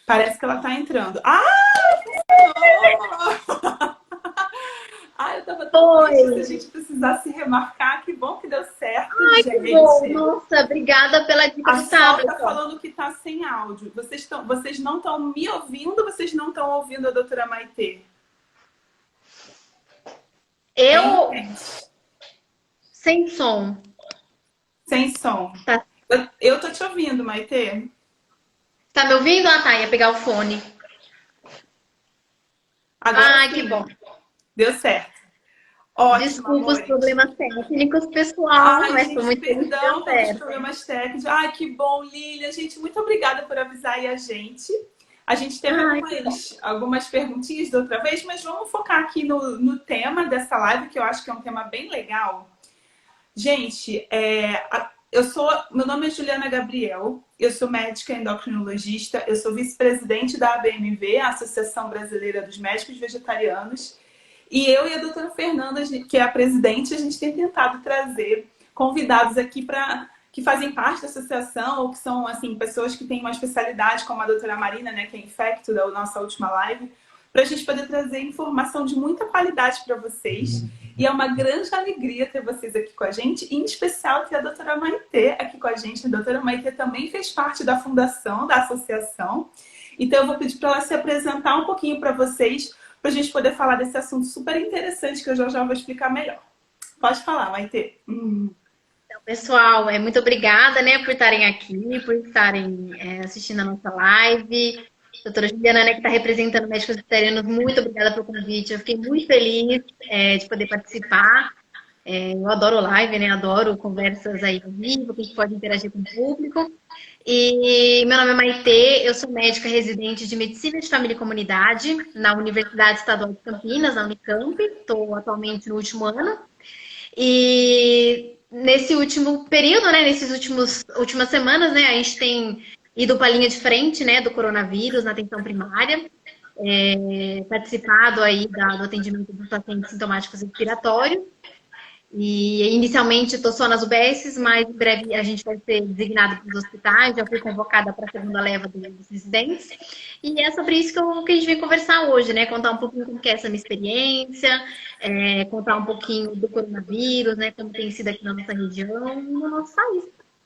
Parece que ela tá entrando. Funcionou! Eu tava tão triste se a Oi! gente precisasse remarcar. Que bom que deu certo, Ai, que bom! gente. Nossa, obrigada pela dica A do Sol tablet, tá ó. falando que tá sem áudio. Vocês não estão me ouvindo, vocês não estão ouvindo a doutora Maitê? Hein, Eu, gente? sem som. Sem som. Tá, Eu tô te ouvindo, Maitê. tá me ouvindo? Ah, tá, ia pegar o fone. Agora Ai, que bom. sim. Deu certo. Ótimo, Desculpa os amores. problemas técnicos, pessoal, Ai, mas foi gente, muito feliz que deu perdão pelos certo. problemas técnicos. Ai, que bom, Lília. Gente, muito obrigada por avisar aí a gente. A gente teve Ai, que bom. algumas perguntinhas da outra vez, mas vamos focar aqui no tema dessa live, que eu acho que é um tema bem legal. Gente, meu nome é Juliana Gabriel, eu sou médica endocrinologista, eu sou vice-presidente da ABMV, a Associação Brasileira dos Médicos Vegetarianos, e eu e a doutora Fernanda, que é a presidente, a gente tem tentado trazer convidados aqui que fazem parte da associação ou que são assim pessoas que têm uma especialidade, como a doutora Marina, né, que é infecto da nossa última live, para a gente poder trazer informação de muita qualidade para vocês. E é uma grande alegria ter vocês aqui com a gente, e em especial ter a doutora Maitê aqui com a gente. A doutora Maitê também fez parte da fundação da associação. Então eu vou pedir para ela se apresentar um pouquinho para vocês, para a gente poder falar desse assunto super interessante que eu já vou explicar melhor. Pode falar, Maitê. Então, pessoal, muito obrigada, né, por estarem aqui, por estarem assistindo a nossa live. Doutora Juliana, né, que está representando médicos vegetarianos, muito obrigada pelo convite. Eu fiquei muito feliz de poder participar. Eu adoro live, né? Adoro conversas aí ao vivo, que a gente pode interagir com o público. E meu nome é Maitê, eu sou médica residente de Medicina de Família e Comunidade na Universidade Estadual de Campinas, na Unicamp. Estou atualmente no último ano. E nesse último período, né, últimas semanas, né, a gente tem ido para a linha de frente, né, do coronavírus na atenção primária, participado aí do atendimento dos pacientes sintomáticos respiratórios. E inicialmente estou só nas UBSs, mas em breve a gente vai ser designado para os hospitais, já fui convocada para a segunda leva dos residentes. E é sobre isso que a gente vem conversar hoje, né? Contar um pouquinho como que é essa minha experiência, contar um pouquinho do coronavírus, né? Como tem sido aqui na nossa região e no nosso país.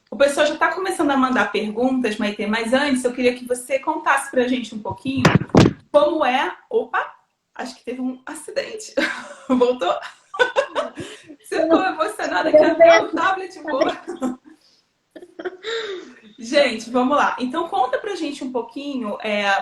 O pessoal já está começando a mandar perguntas, Maitê, mas antes eu queria que você contasse para a gente um pouquinho como é. Opa, acho que teve um acidente. Voltou? Você ficou emocionada que até o tablet voou. Gente, vamos lá. Então, conta pra gente um pouquinho,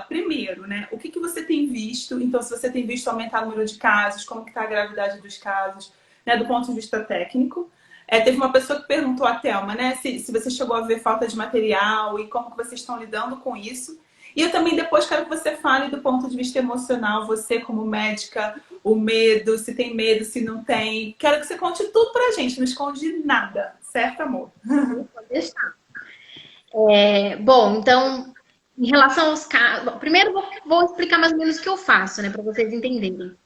primeiro, né? O que você tem visto? Então, se você tem visto aumentar o número de casos, como que tá a gravidade dos casos, né? Do ponto de vista técnico. Teve uma pessoa que perguntou a Thelma, né? Se você chegou a ver falta de material e como que vocês estão lidando com isso. E eu também depois quero que você fale do ponto de vista emocional, você como médica, o medo, se tem medo, se não tem. Quero que você conte tudo pra gente, não esconde nada, certo, amor? Pode deixar. Bom, então, em relação aos casos. Primeiro, vou explicar mais ou menos o que eu faço, né, para vocês entenderem.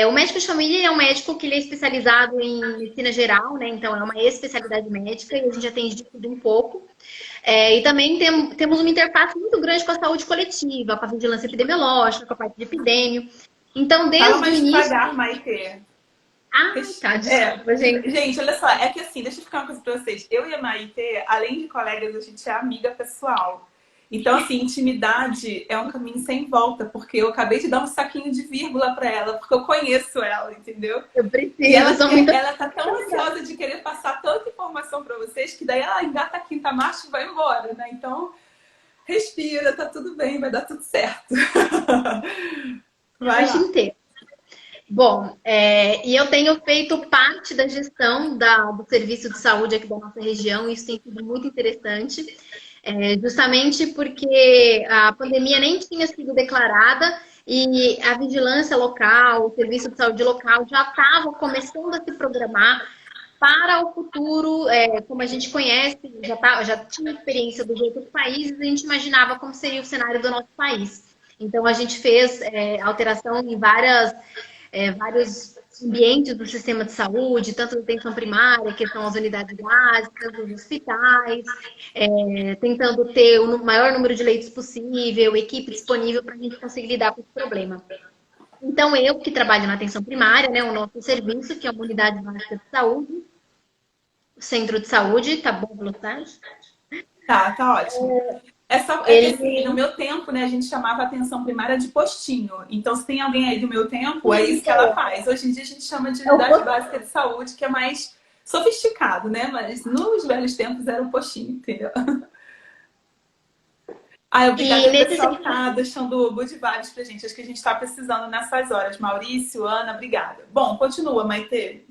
O médico de família é um médico que ele é especializado em medicina geral, né? Então é uma especialidade médica e a gente atende de tudo um pouco. E também temos uma interface muito grande com a saúde coletiva, com a vigilância epidemiológica, com a parte de epidêmio. Então, Fala desde o mais início. devagar, Maite. Ah, tá, desculpa, gente. Gente, olha só, é que assim, deixa eu explicar uma coisa pra vocês. Eu e a Maite, além de colegas, a gente é amiga pessoal. Então, assim, intimidade é um caminho sem volta, porque eu acabei de dar um saquinho de vírgula pra ela, porque eu conheço ela, entendeu? Eu E preciso, sou muito. ela tá tão ansiosa de querer passar tanta informação pra vocês que daí ela engata a quinta marcha e vai embora, né? Então, respira, tá tudo bem, vai dar tudo certo. A Vai noite lá. inteira. Bom, e eu tenho feito parte da gestão do serviço de saúde aqui da nossa região, e isso tem sido muito interessante, justamente porque a pandemia nem tinha sido declarada e a vigilância local, o serviço de saúde local já estava começando a se programar para o futuro, como a gente conhece, já tinha experiência dos outros países, a gente imaginava como seria o cenário do nosso país. Então, a gente fez alteração em várias vários ambientes do sistema de saúde, tanto da atenção primária, que são as unidades básicas, os hospitais, tentando ter o maior número de leitos possível, equipe disponível para a gente conseguir lidar com esse problema. Então, eu que trabalho na atenção primária, né, o nosso serviço, que é uma unidade básica de saúde, centro de saúde, tá bom, velocidade? Tá ótimo. Que assim, no meu tempo, né, a gente chamava a atenção primária de postinho. Então, se tem alguém aí do meu tempo, é isso que ela faz. Hoje em dia a gente chama de unidade básica de saúde, que é mais sofisticado, né? Mas nos velhos tempos era um postinho, entendeu? Obrigada, o pessoal tá deixando good vibes pra gente. Acho que a gente tá precisando nessas horas. Maurício, Ana, obrigada. Bom, continua, Maitê.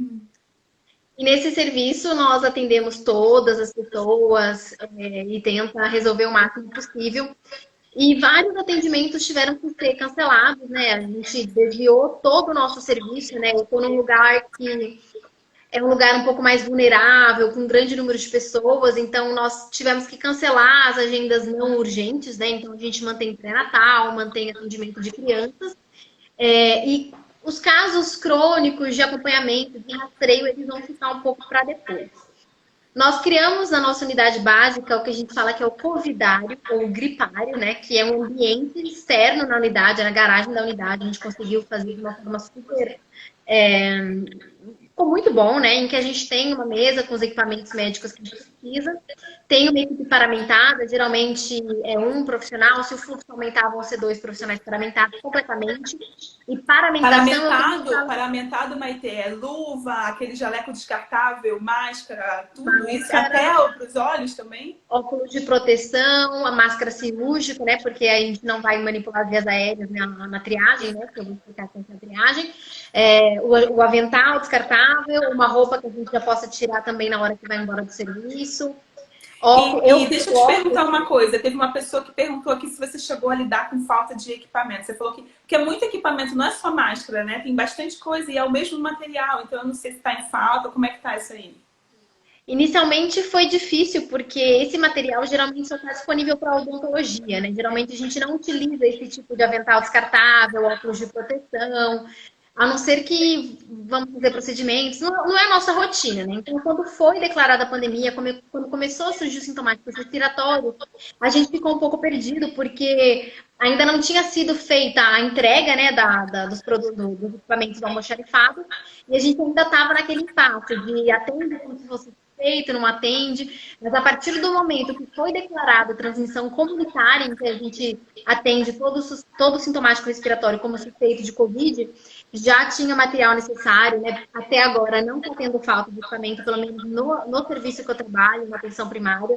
E nesse serviço nós atendemos todas as pessoas e tenta resolver o máximo possível. E vários atendimentos tiveram que ser cancelados, né? A gente desviou todo o nosso serviço, né? Eu estou num lugar que é um lugar um pouco mais vulnerável, com um grande número de pessoas, então nós tivemos que cancelar as agendas não urgentes, né? Então a gente mantém pré-natal, mantém atendimento de crianças. E os casos crônicos de acompanhamento, de rastreio, eles vão ficar um pouco para depois. Nós criamos na nossa unidade básica o que a gente fala que é o covidário, ou gripário, né? Que é um ambiente externo na unidade, na garagem da unidade. A gente conseguiu fazer de uma forma super... ficou muito bom, né? Em que a gente tem uma mesa com os equipamentos médicos que a gente precisa, tem uma equipe paramentada, geralmente é um profissional, se o fluxo aumentar, vão ser 2 profissionais paramentados completamente. E paramentação... Paramentado, Maitê, é luva, aquele jaleco descartável, máscara, tudo isso, até para os olhos também? Óculos de proteção, a máscara cirúrgica, né? Porque a gente não vai manipular as vias aéreas na triagem, né? Que eu vou explicar como é a triagem. O avental descartável, uma roupa que a gente já possa tirar também na hora que vai embora do serviço. Deixa eu te perguntar uma coisa. Teve uma pessoa que perguntou aqui se você chegou a lidar com falta de equipamento. Você falou que é muito equipamento, não é só máscara, né? Tem bastante coisa e é o mesmo material. Então, eu não sei se está em falta. Como é que tá isso aí? Inicialmente foi difícil, porque esse material geralmente só está disponível para odontologia, né? Geralmente a gente não utiliza esse tipo de avental descartável, óculos de proteção, a não ser que vamos fazer procedimentos, não é a nossa rotina, né? Então, quando foi declarada a pandemia, quando começou a surgir os sintomáticos respiratórios, a gente ficou um pouco perdido, porque ainda não tinha sido feita a entrega, né, dos produtos, dos equipamentos do almoxarifado, e a gente ainda estava naquele impasse de atende como se fosse feito, não atende, mas a partir do momento que foi declarada transmissão comunitária, em que a gente atende todo sintomático respiratório como suspeito de Covid, já tinha material necessário, né? Até agora não está tendo falta de equipamento, pelo menos no serviço que eu trabalho, na atenção primária.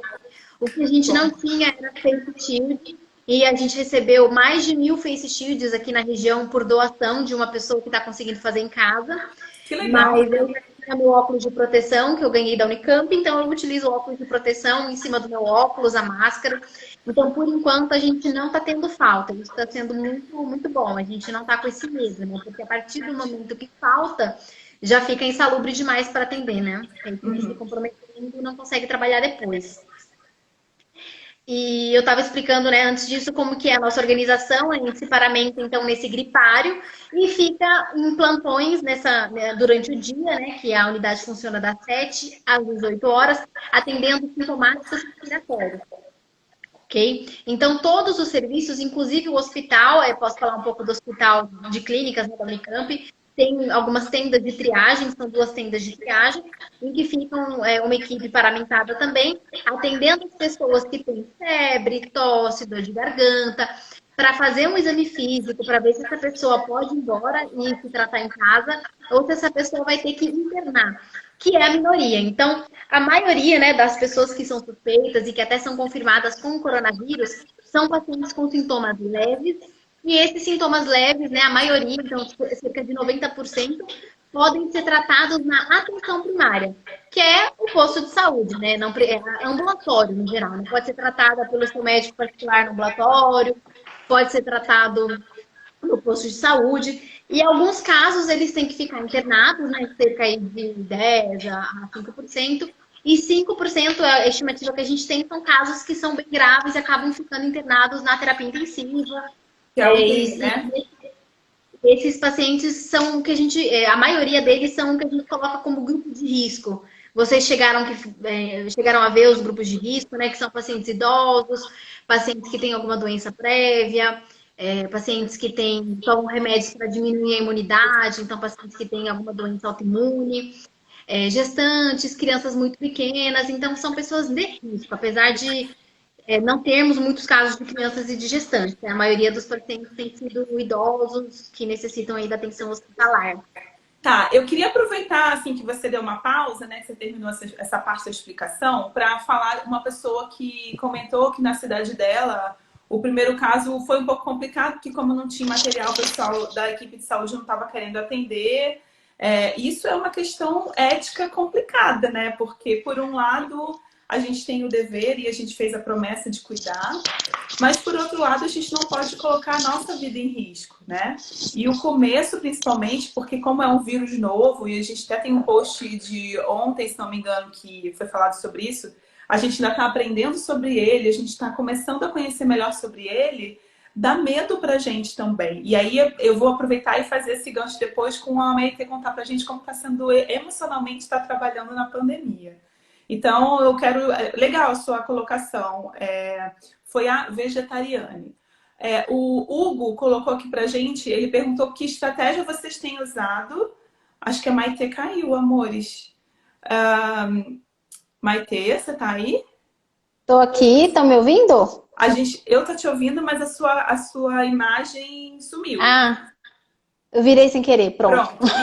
O que a gente não tinha era face shield, e a gente recebeu mais de 1.000 face shields aqui na região por doação de uma pessoa que está conseguindo fazer em casa. Que legal. Mas eu tinha meu óculos de proteção, que eu ganhei da Unicamp, então eu utilizo o óculos de proteção em cima do meu óculos, a máscara. Então, por enquanto, a gente não está tendo falta. Isso está sendo muito, muito bom. A gente não está com esse medo, né? Porque a partir do momento que falta, já fica insalubre demais para atender, né? Aí fica se comprometendo e não consegue trabalhar depois. E eu estava explicando, né, antes disso, como que é a nossa organização. A gente se paramenta, então, nesse gripário e fica em plantões durante o dia, né, que a unidade funciona das 7 às 18 horas, atendendo sintomáticos respiratórios. Ok? Então, todos os serviços, inclusive o hospital, posso falar um pouco do hospital de clínicas, né, da Unicamp, tem algumas tendas de triagem, são 2 tendas de triagem, em que ficam uma equipe paramentada também, atendendo as pessoas que têm febre, tosse, dor de garganta, para fazer um exame físico, para ver se essa pessoa pode ir embora e se tratar em casa, ou se essa pessoa vai ter que internar, que é a minoria. Então, a maioria, né, das pessoas que são suspeitas e que até são confirmadas com o coronavírus, são pacientes com sintomas leves. E esses sintomas leves, né, a maioria, então cerca de 90%, podem ser tratados na atenção primária, que é o posto de saúde, né, não, ambulatório no geral. Né? Pode ser tratada pelo seu médico particular no ambulatório, pode ser tratado no posto de saúde. E em alguns casos eles têm que ficar internados, né, cerca de 10% a 5%. E 5% é a estimativa que a gente tem, são casos que são bem graves e acabam ficando internados na terapia intensiva. Que é o UTI, né? esses pacientes são o que a maioria deles são o que a gente coloca como grupo de risco. Vocês chegaram a ver os grupos de risco, né? Que são pacientes idosos, pacientes que têm alguma doença prévia, pacientes que tomam remédios para diminuir a imunidade, então pacientes que têm alguma doença autoimune, gestantes, crianças muito pequenas, então são pessoas de risco, apesar de não termos muitos casos de crianças e de gestantes. Né? A maioria dos pacientes tem sido idosos que necessitam aí da atenção hospitalar. Tá, eu queria aproveitar assim que você deu uma pausa, né, que você terminou essa parte da explicação, para falar uma pessoa que comentou que na cidade dela o primeiro caso foi um pouco complicado, porque como não tinha material, o pessoal da equipe de saúde não estava querendo atender. Isso é uma questão ética complicada, né? Porque por um lado a gente tem o dever e a gente fez a promessa de cuidar, mas por outro lado a gente não pode colocar a nossa vida em risco, né? E o começo principalmente, porque como é um vírus novo, e a gente até tem um post de ontem, se não me engano, que foi falado sobre isso, a gente ainda está aprendendo sobre ele, a gente está começando a conhecer melhor sobre ele, dá medo pra gente também. E aí eu vou aproveitar e fazer esse gancho depois com a Maite contar pra gente como está sendo emocionalmente estar trabalhando na pandemia. Então, eu quero... Legal a sua colocação. Foi a Vegetariane. O Hugo colocou aqui pra gente, ele perguntou que estratégia vocês têm usado. Acho que a Maite caiu, amores. Maite, você tá aí? Tô aqui, estão me ouvindo? Eu tô te ouvindo, mas a sua imagem sumiu. Ah, eu virei sem querer, pronto. Pronto,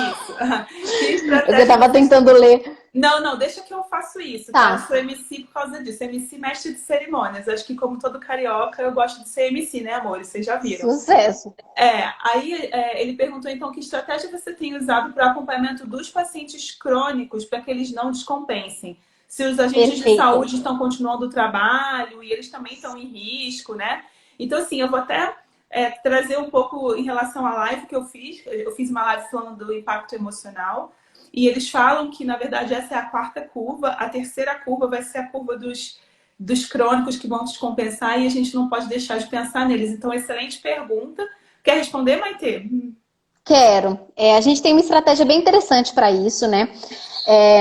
isso. Eu tava tentando ler. Não, deixa que eu faço isso, tá? Eu sou MC por causa disso. MC mestre de cerimônias. Acho que como todo carioca, eu gosto de ser MC, né, amor? Vocês já viram. Sucesso. Aí ele perguntou, então, que estratégia você tem usado para o acompanhamento dos pacientes crônicos para que eles não descompensem? Se os agentes de saúde estão continuando o trabalho e eles também estão em risco, né? Então, assim, eu vou até trazer um pouco em relação à live que eu fiz. Eu fiz uma live falando do impacto emocional. E eles falam que, na verdade, essa é a quarta curva. A terceira curva vai ser a curva dos crônicos que vão descompensar e a gente não pode deixar de pensar neles. Então, excelente pergunta. Quer responder, Maite? Quero. A gente tem uma estratégia bem interessante para isso, né?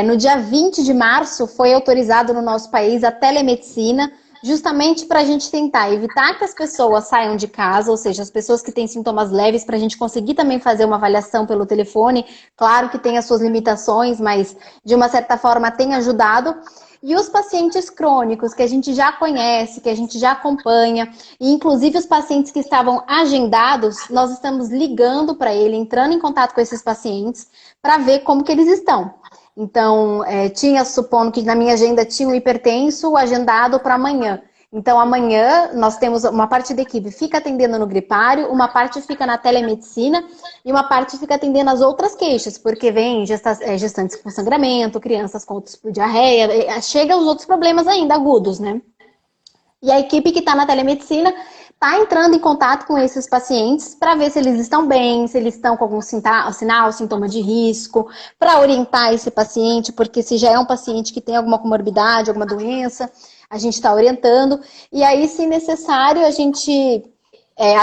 No dia 20 de março foi autorizado no nosso país a telemedicina, justamente para a gente tentar evitar que as pessoas saiam de casa, ou seja, as pessoas que têm sintomas leves, para a gente conseguir também fazer uma avaliação pelo telefone. Claro que tem as suas limitações, mas de uma certa forma tem ajudado. E os pacientes crônicos, que a gente já conhece, que a gente já acompanha, e inclusive os pacientes que estavam agendados, nós estamos ligando para ele, entrando em contato com esses pacientes, para ver como que eles estão. Então, supondo que na minha agenda tinha um hipertenso agendado para amanhã. Então, amanhã nós temos uma parte da equipe fica atendendo no gripário, uma parte fica na telemedicina e uma parte fica atendendo as outras queixas, porque vem gestantes com sangramento, crianças com diarreia, chega os outros problemas ainda agudos, né? E a equipe que está na telemedicina está entrando em contato com esses pacientes para ver se eles estão bem, se eles estão com algum sinal, sintoma de risco, para orientar esse paciente, porque se já é um paciente que tem alguma comorbidade, alguma doença, a gente está orientando. E aí, se necessário, a gente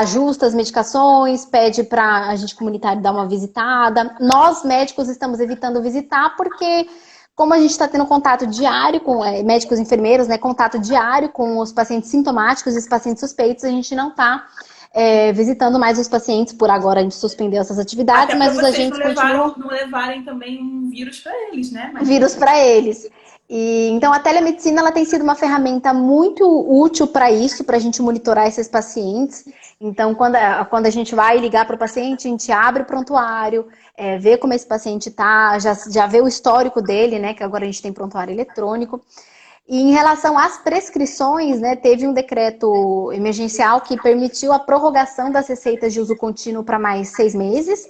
ajusta as medicações, pede para a agente comunitário dar uma visitada. Nós, médicos, estamos evitando visitar porque... Como a gente está tendo contato diário com médicos e enfermeiros, né, contato diário com os pacientes sintomáticos e os pacientes suspeitos, a gente não está visitando mais os pacientes. Por agora a gente suspendeu essas atividades, até mas os agentes continuam... não levarem também um vírus para eles, né? Vírus para eles. E, então a telemedicina ela tem sido uma ferramenta muito útil para isso, para a gente monitorar esses pacientes. Então quando a gente vai ligar para o paciente, a gente abre o prontuário, vê como esse paciente está, já vê o histórico dele, né? Que agora a gente tem prontuário eletrônico. E em relação às prescrições, né, teve um decreto emergencial que permitiu a prorrogação das receitas de uso contínuo para mais 6 meses.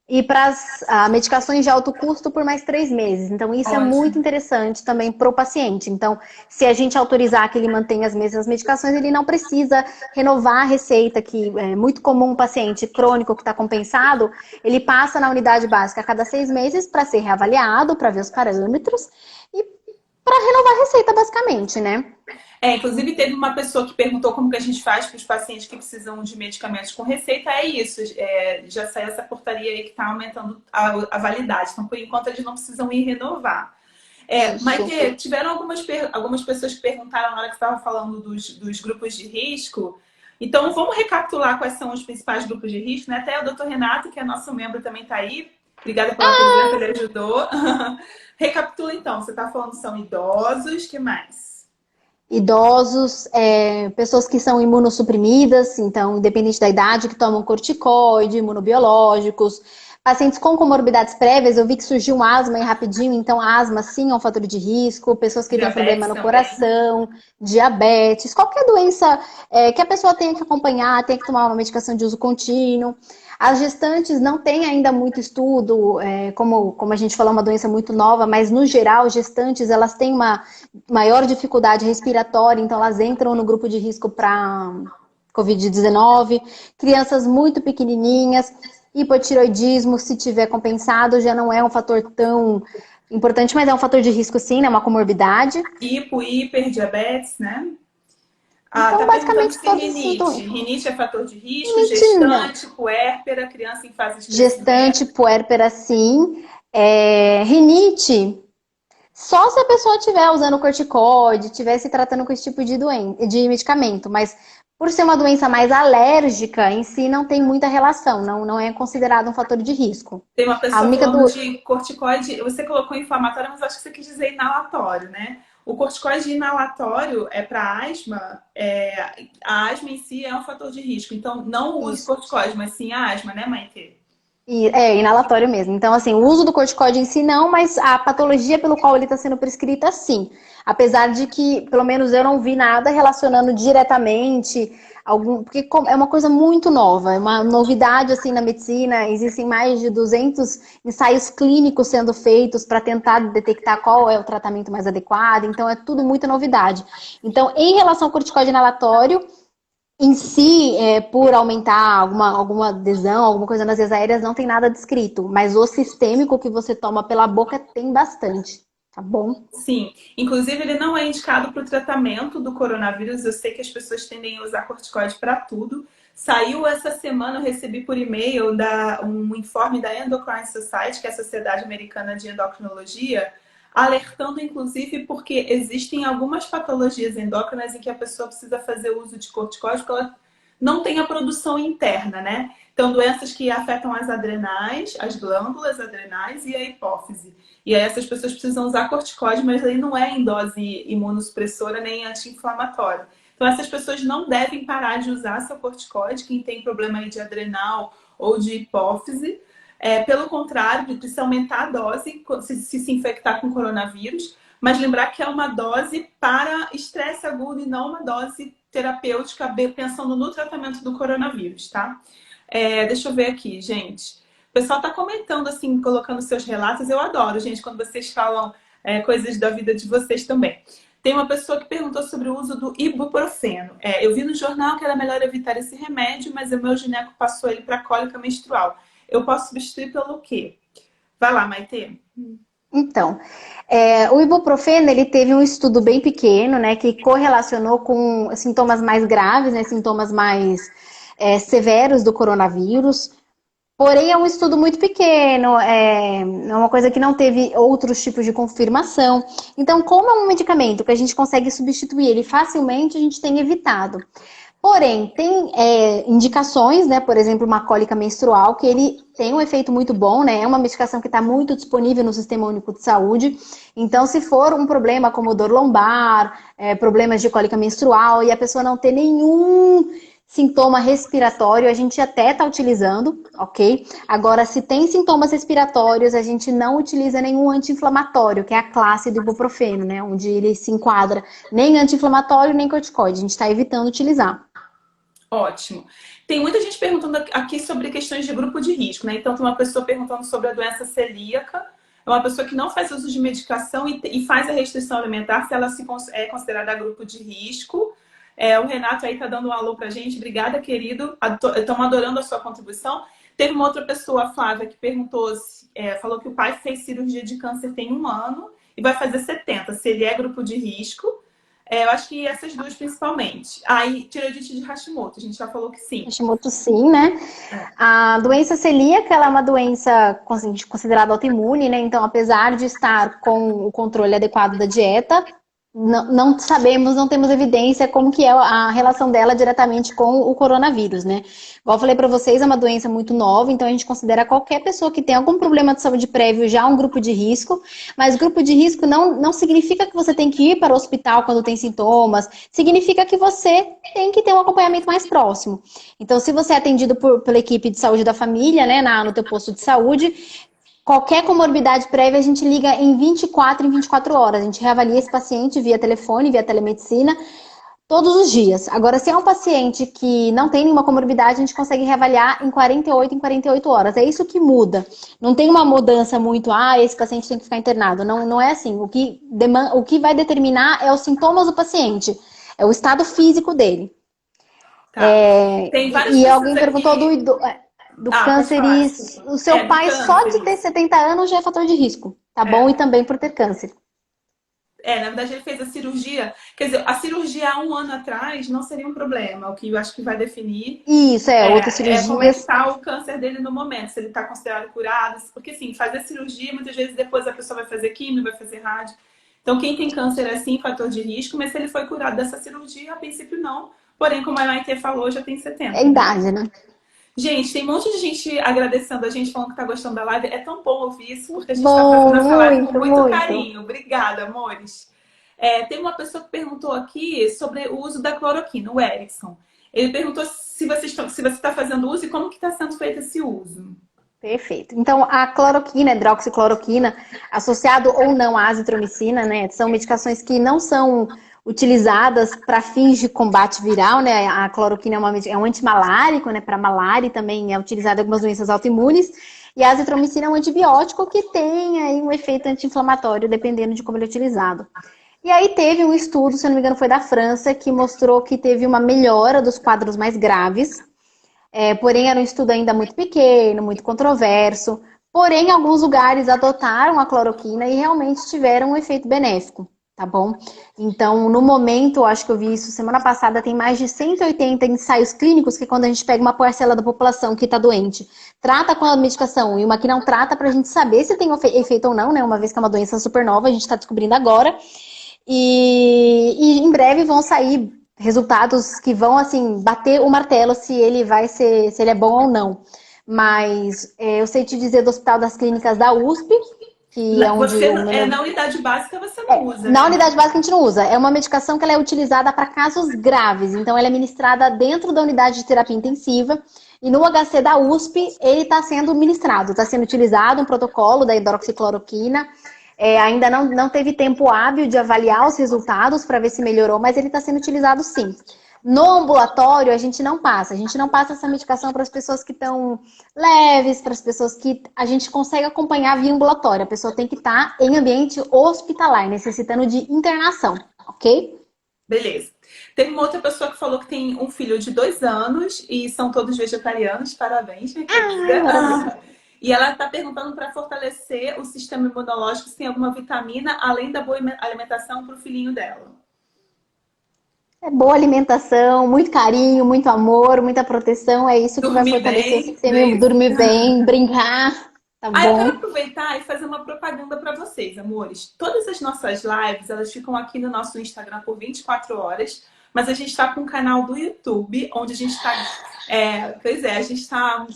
E para as medicações de alto custo por mais 3 meses. Então, isso é muito interessante também para o paciente. Então, se a gente autorizar que ele mantenha as mesmas medicações, ele não precisa renovar a receita, que é muito comum um paciente crônico que está compensado, ele passa na unidade básica a cada 6 meses para ser reavaliado, para ver os parâmetros. E para renovar a receita, basicamente, né? Inclusive teve uma pessoa que perguntou como que a gente faz para os pacientes que precisam de medicamentos com receita. É isso, já saiu essa portaria aí que está aumentando a validade. Então, por enquanto, eles não precisam ir renovar. Isso. Maite, tiveram algumas pessoas que perguntaram na hora que estava falando dos grupos de risco. Então, vamos recapitular quais são os principais grupos de risco, né? Até o doutor Renato, que é nosso membro, também está aí. Obrigada pela presença, ele ajudou. Recapitula, então. Você está falando que são idosos, que mais? Idosos, pessoas que são imunossuprimidas, então, independente da idade, que tomam corticoide, imunobiológicos, pacientes com comorbidades prévias, eu vi que surgiu um asma aí rapidinho, então asma sim é um fator de risco, pessoas que têm problema no coração, diabetes, qualquer doença que a pessoa tenha que acompanhar, tenha que tomar uma medicação de uso contínuo. As gestantes não têm ainda muito estudo, como a gente falou, é uma doença muito nova, mas no geral, gestantes elas têm uma maior dificuldade respiratória, então elas entram no grupo de risco para Covid-19. Crianças muito pequenininhas, hipotiroidismo, se tiver compensado, já não é um fator tão importante, mas é um fator de risco sim, né? Uma comorbidade. Hiperdiabetes, né? Então, Tá basicamente, perguntando se todos esses sintomas. rinite é fator de risco, Rinitina. gestante, puérpera, criança em fase de Gestante, crescimento. puérpera, sim. Rinite, só se a pessoa estiver usando corticoide, estiver se tratando com esse tipo de medicamento, mas por ser uma doença mais alérgica, em si não tem muita relação, não é considerado um fator de risco. Tem uma A pessoa única falando de corticoide, você colocou inflamatório, mas acho que você quis dizer inalatório, né? O corticoide inalatório é para asma, a asma em si é um fator de risco. Então, não use Isso. corticoide, mas sim a asma, né, Maite? Inalatório mesmo. Então, assim, o uso do corticoide em si não, mas a patologia pelo qual ele está sendo prescrita, sim. Apesar de que, pelo menos eu não vi nada relacionando diretamente porque é uma coisa muito nova, é uma novidade assim na medicina. Existem mais de 200 ensaios clínicos sendo feitos para tentar detectar qual é o tratamento mais adequado. Então, é tudo muita novidade. Então, em relação ao corticoide inalatório, em si, por aumentar alguma adesão, alguma coisa nas vias aéreas, não tem nada descrito. Mas o sistêmico que você toma pela boca tem bastante, tá bom? Sim. Inclusive, ele não é indicado para o tratamento do coronavírus. Eu sei que as pessoas tendem a usar corticoide para tudo. Saiu essa semana, eu recebi por e-mail um informe da Endocrine Society, que é a Sociedade Americana de Endocrinologia, alertando, inclusive, porque existem algumas patologias endócrinas em que a pessoa precisa fazer uso de corticoide porque ela não tem a produção interna, né? Então, doenças que afetam as adrenais, as glândulas adrenais e a hipófise. E aí essas pessoas precisam usar corticoide, mas aí não é em dose imunossupressora nem anti-inflamatória. Então, essas pessoas não devem parar de usar seu corticoide, quem tem problema aí de adrenal ou de hipófise. Pelo contrário, precisa aumentar a dose se infectar com coronavírus, mas lembrar que é uma dose para estresse agudo e não uma dose terapêutica pensando no tratamento do coronavírus, tá? Deixa eu ver aqui, gente. O pessoal tá comentando, assim, colocando seus relatos. Eu adoro, gente, quando vocês falam coisas da vida de vocês também. Tem uma pessoa que perguntou sobre o uso do ibuprofeno. Eu vi no jornal que era melhor evitar esse remédio, mas o meu gineco passou ele para cólica menstrual. Eu posso substituir pelo quê? Vai lá, Maite. Então, o ibuprofeno, ele teve um estudo bem pequeno, né, que correlacionou com sintomas mais graves, né, sintomas mais severos do coronavírus. Porém, é um estudo muito pequeno, é uma coisa que não teve outros tipos de confirmação. Então, como é um medicamento que a gente consegue substituir ele facilmente, a gente tem evitado. Porém, tem indicações, né? Por exemplo, uma cólica menstrual, que ele tem um efeito muito bom, né? É uma medicação que está muito disponível no Sistema Único de Saúde. Então, se for um problema como dor lombar, problemas de cólica menstrual, e a pessoa não ter nenhum sintoma respiratório, a gente até está utilizando, ok? Agora, se tem sintomas respiratórios, a gente não utiliza nenhum anti-inflamatório, que é a classe do ibuprofeno, né? Onde ele se enquadra nem anti-inflamatório, nem corticoide. A gente está evitando utilizar. Ótimo. Tem muita gente perguntando aqui sobre questões de grupo de risco, né? Então, tem uma pessoa perguntando sobre a doença celíaca. É uma pessoa que não faz uso de medicação e faz a restrição alimentar, se ela é considerada grupo de risco. O Renato aí tá dando um alô pra gente. Obrigada, querido. Estamos adorando a sua contribuição. Teve uma outra pessoa, a Flávia, que perguntou, falou que o pai fez cirurgia de câncer tem 1 ano e vai fazer 70, se ele é grupo de risco. Eu acho que essas duas principalmente. Aí, tireoidite de Hashimoto, a gente já falou que sim. Hashimoto sim, né? A doença celíaca, ela é uma doença considerada autoimune, né? Então, apesar de estar com o controle adequado da dieta, não sabemos, não temos evidência como que é a relação dela diretamente com o coronavírus, né? Igual eu falei para vocês, é uma doença muito nova, então a gente considera qualquer pessoa que tem algum problema de saúde prévio já um grupo de risco, mas grupo de risco não significa que você tem que ir para o hospital quando tem sintomas, significa que você tem que ter um acompanhamento mais próximo. Então, se você é atendido pela equipe de saúde da família, né, no teu posto de saúde, qualquer comorbidade prévia, a gente liga em 24 horas. A gente reavalia esse paciente via telefone, via telemedicina, todos os dias. Agora, se é um paciente que não tem nenhuma comorbidade, a gente consegue reavaliar em 48 horas. É isso que muda. Não tem uma mudança muito, esse paciente tem que ficar internado. Não é assim. O que vai determinar é os sintomas do paciente. É o estado físico dele. Tá. Tem várias e alguém perguntou aqui... do câncer e o seu pai só de ter 70 anos já é fator de risco, tá bom? E também por ter câncer. Na verdade ele fez a cirurgia, quer dizer, a cirurgia há um ano atrás não seria um problema, o que eu acho que vai definir isso, outra cirurgia. Como está o câncer dele no momento, se ele está considerado curado, porque assim, fazer cirurgia, muitas vezes depois a pessoa vai fazer químio, vai fazer rádio, então quem tem câncer é sim fator de risco, mas se ele foi curado dessa cirurgia, a princípio não, porém como a Maite falou, já tem 70. É idade, né? Gente, tem um monte de gente agradecendo a gente, falando que tá gostando da live. É tão bom ouvir isso, porque a gente tá fazendo essa live com muito carinho. Obrigada, amores. Tem uma pessoa que perguntou aqui sobre o uso da cloroquina, o Erickson. Ele perguntou se você está fazendo uso e como que está sendo feito esse uso. Perfeito. Então, a cloroquina, hidroxicloroquina, associado ou não à azitromicina, né? São medicações que não são utilizadas para fins de combate viral, né? A cloroquina é um antimalárico, né? Para malária, e também é utilizada em algumas doenças autoimunes. E a azitromicina é um antibiótico que tem aí um efeito anti-inflamatório, dependendo de como ele é utilizado. E aí teve um estudo, se eu não me engano, foi da França, que mostrou que teve uma melhora dos quadros mais graves. Porém, era um estudo ainda muito pequeno, muito controverso. Porém, alguns lugares adotaram a cloroquina e realmente tiveram um efeito benéfico. Tá bom? Então, no momento, acho que eu vi isso semana passada, tem mais de 180 ensaios clínicos que quando a gente pega uma parcela da população que está doente, trata com a medicação e uma que não trata para a gente saber se tem efeito ou não, né? Uma vez que é uma doença super nova, a gente está descobrindo agora. E em breve vão sair resultados que vão, assim, bater o martelo se ele é bom ou não. Mas eu sei te dizer do Hospital das Clínicas da USP, que é onde na unidade básica você não usa. Na unidade básica a gente não usa. É uma medicação que ela é utilizada para casos graves. Então ela é ministrada dentro da unidade de terapia intensiva. E no HC da USP ele está sendo ministrado. Está sendo utilizado um protocolo da hidroxicloroquina. Ainda não teve tempo hábil de avaliar os resultados para ver se melhorou, mas ele está sendo utilizado sim. No ambulatório, a gente não passa. A gente não passa essa medicação para as pessoas que estão leves, para as pessoas que a gente consegue acompanhar via ambulatório. A pessoa tem que estar em ambiente hospitalar, necessitando de internação, ok? Beleza. Teve uma outra pessoa que falou que tem um filho de 2 anos e são todos vegetarianos. Parabéns, minha querida. E ela está perguntando para fortalecer o sistema imunológico se tem alguma vitamina, além da boa alimentação, para o filhinho dela. Boa alimentação, muito carinho, muito amor, muita proteção. É isso que vai fortalecer o sistema. Dormir bem, brincar. Tá bom? Eu quero aproveitar e fazer uma propaganda para vocês, amores. Todas as nossas lives, elas ficam aqui no nosso Instagram por 24 horas. Mas a gente está com um canal do YouTube, onde a gente está... a gente está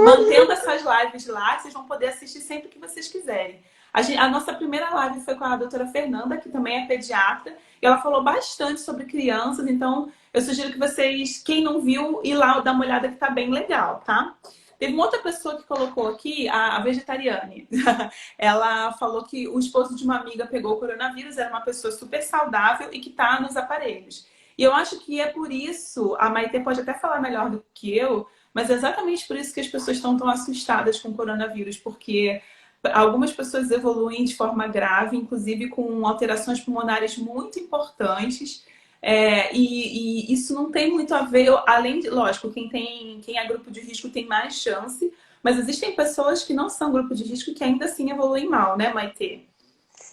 mantendo essas lives lá. Vocês vão poder assistir sempre que vocês quiserem. A nossa primeira live foi com a doutora Fernanda, que também é pediatra, e ela falou bastante sobre crianças, então eu sugiro que vocês, quem não viu, ir lá dar uma olhada que tá bem legal, tá? Teve uma outra pessoa que colocou aqui, a vegetariane. Ela falou que o esposo de uma amiga pegou o coronavírus, era uma pessoa super saudável e que tá nos aparelhos. E eu acho que é por isso, a Maite pode até falar melhor do que eu, mas é exatamente por isso que as pessoas estão tão assustadas com o coronavírus, porque algumas pessoas evoluem de forma grave, inclusive com alterações pulmonares muito importantes. E isso não tem muito a ver, além de, lógico, quem é grupo de risco tem mais chance, mas existem pessoas que não são grupo de risco e que ainda assim evoluem mal, né, Maite?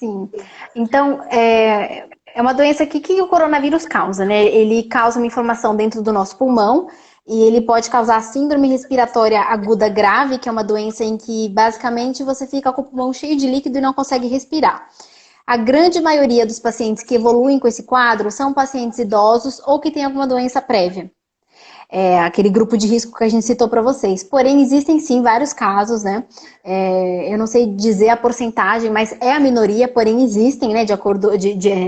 Sim. Então, é uma doença que o coronavírus causa, né? Ele causa uma inflamação dentro do nosso pulmão e ele pode causar síndrome respiratória aguda grave, que é uma doença em que basicamente você fica com o pulmão cheio de líquido e não consegue respirar. A grande maioria dos pacientes que evoluem com esse quadro são pacientes idosos ou que têm alguma doença prévia. Aquele grupo de risco que a gente citou para vocês. Porém, existem sim vários casos, né? Eu não sei dizer a porcentagem, mas é a minoria, porém existem, né?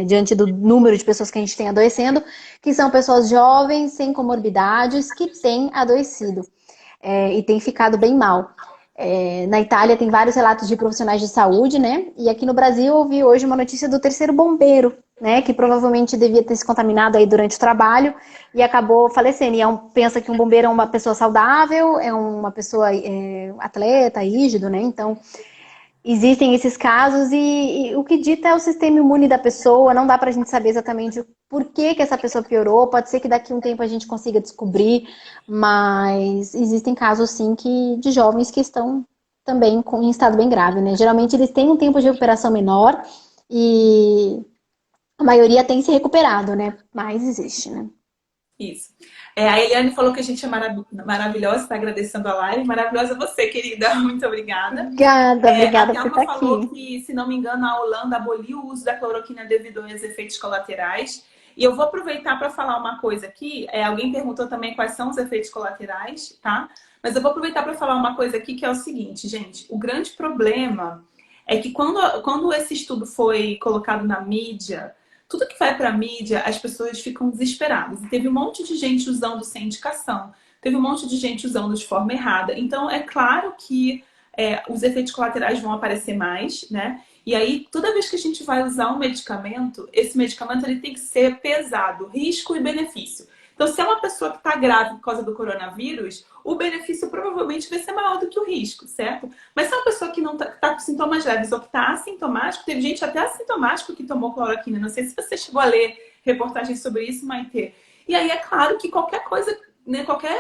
Diante do número de pessoas que a gente tem adoecendo, que são pessoas jovens, sem comorbidades, que têm adoecido e têm ficado bem mal. Na Itália tem vários relatos de profissionais de saúde, né? E aqui no Brasil eu ouvi hoje uma notícia do terceiro bombeiro, né? Que provavelmente devia ter se contaminado aí durante o trabalho e acabou falecendo. E pensa que um bombeiro é uma pessoa saudável, é uma pessoa atleta, rígido, né? Então, existem esses casos e o que dita é o sistema imune da pessoa, não dá pra gente saber exatamente por que essa pessoa piorou, pode ser que daqui a um tempo a gente consiga descobrir, mas existem casos sim de jovens que estão também em estado bem grave, né? Geralmente eles têm um tempo de recuperação menor e a maioria tem se recuperado, né? Mas existe, né? Isso. A Eliane falou que a gente é maravilhosa, está agradecendo a live. Maravilhosa você, querida. Muito obrigada. Obrigada A por Thelma estar falou aqui. que, se não me engano, a Holanda aboliu o uso da cloroquina devido aos efeitos colaterais. E eu vou aproveitar para falar uma coisa aqui. Alguém perguntou também quais são os efeitos colaterais, tá? Mas eu vou aproveitar para falar uma coisa aqui que é o seguinte, gente. O grande problema é que quando esse estudo foi colocado na mídia, tudo que vai para a mídia, as pessoas ficam desesperadas. E teve um monte de gente usando sem indicação. Teve um monte de gente usando de forma errada. Então, é claro que os efeitos colaterais vão aparecer mais, né? E aí, toda vez que a gente vai usar um medicamento, esse medicamento ele tem que ser pesado, risco e benefício. Então, se é uma pessoa que está grave por causa do coronavírus, o benefício provavelmente vai ser maior do que o risco, certo? Mas se é uma pessoa que não tá com sintomas leves ou que está assintomático, teve gente até assintomático que tomou cloroquina. Não sei se você chegou a ler reportagens sobre isso, Maitê. E aí é claro que qualquer coisa, né, qualquer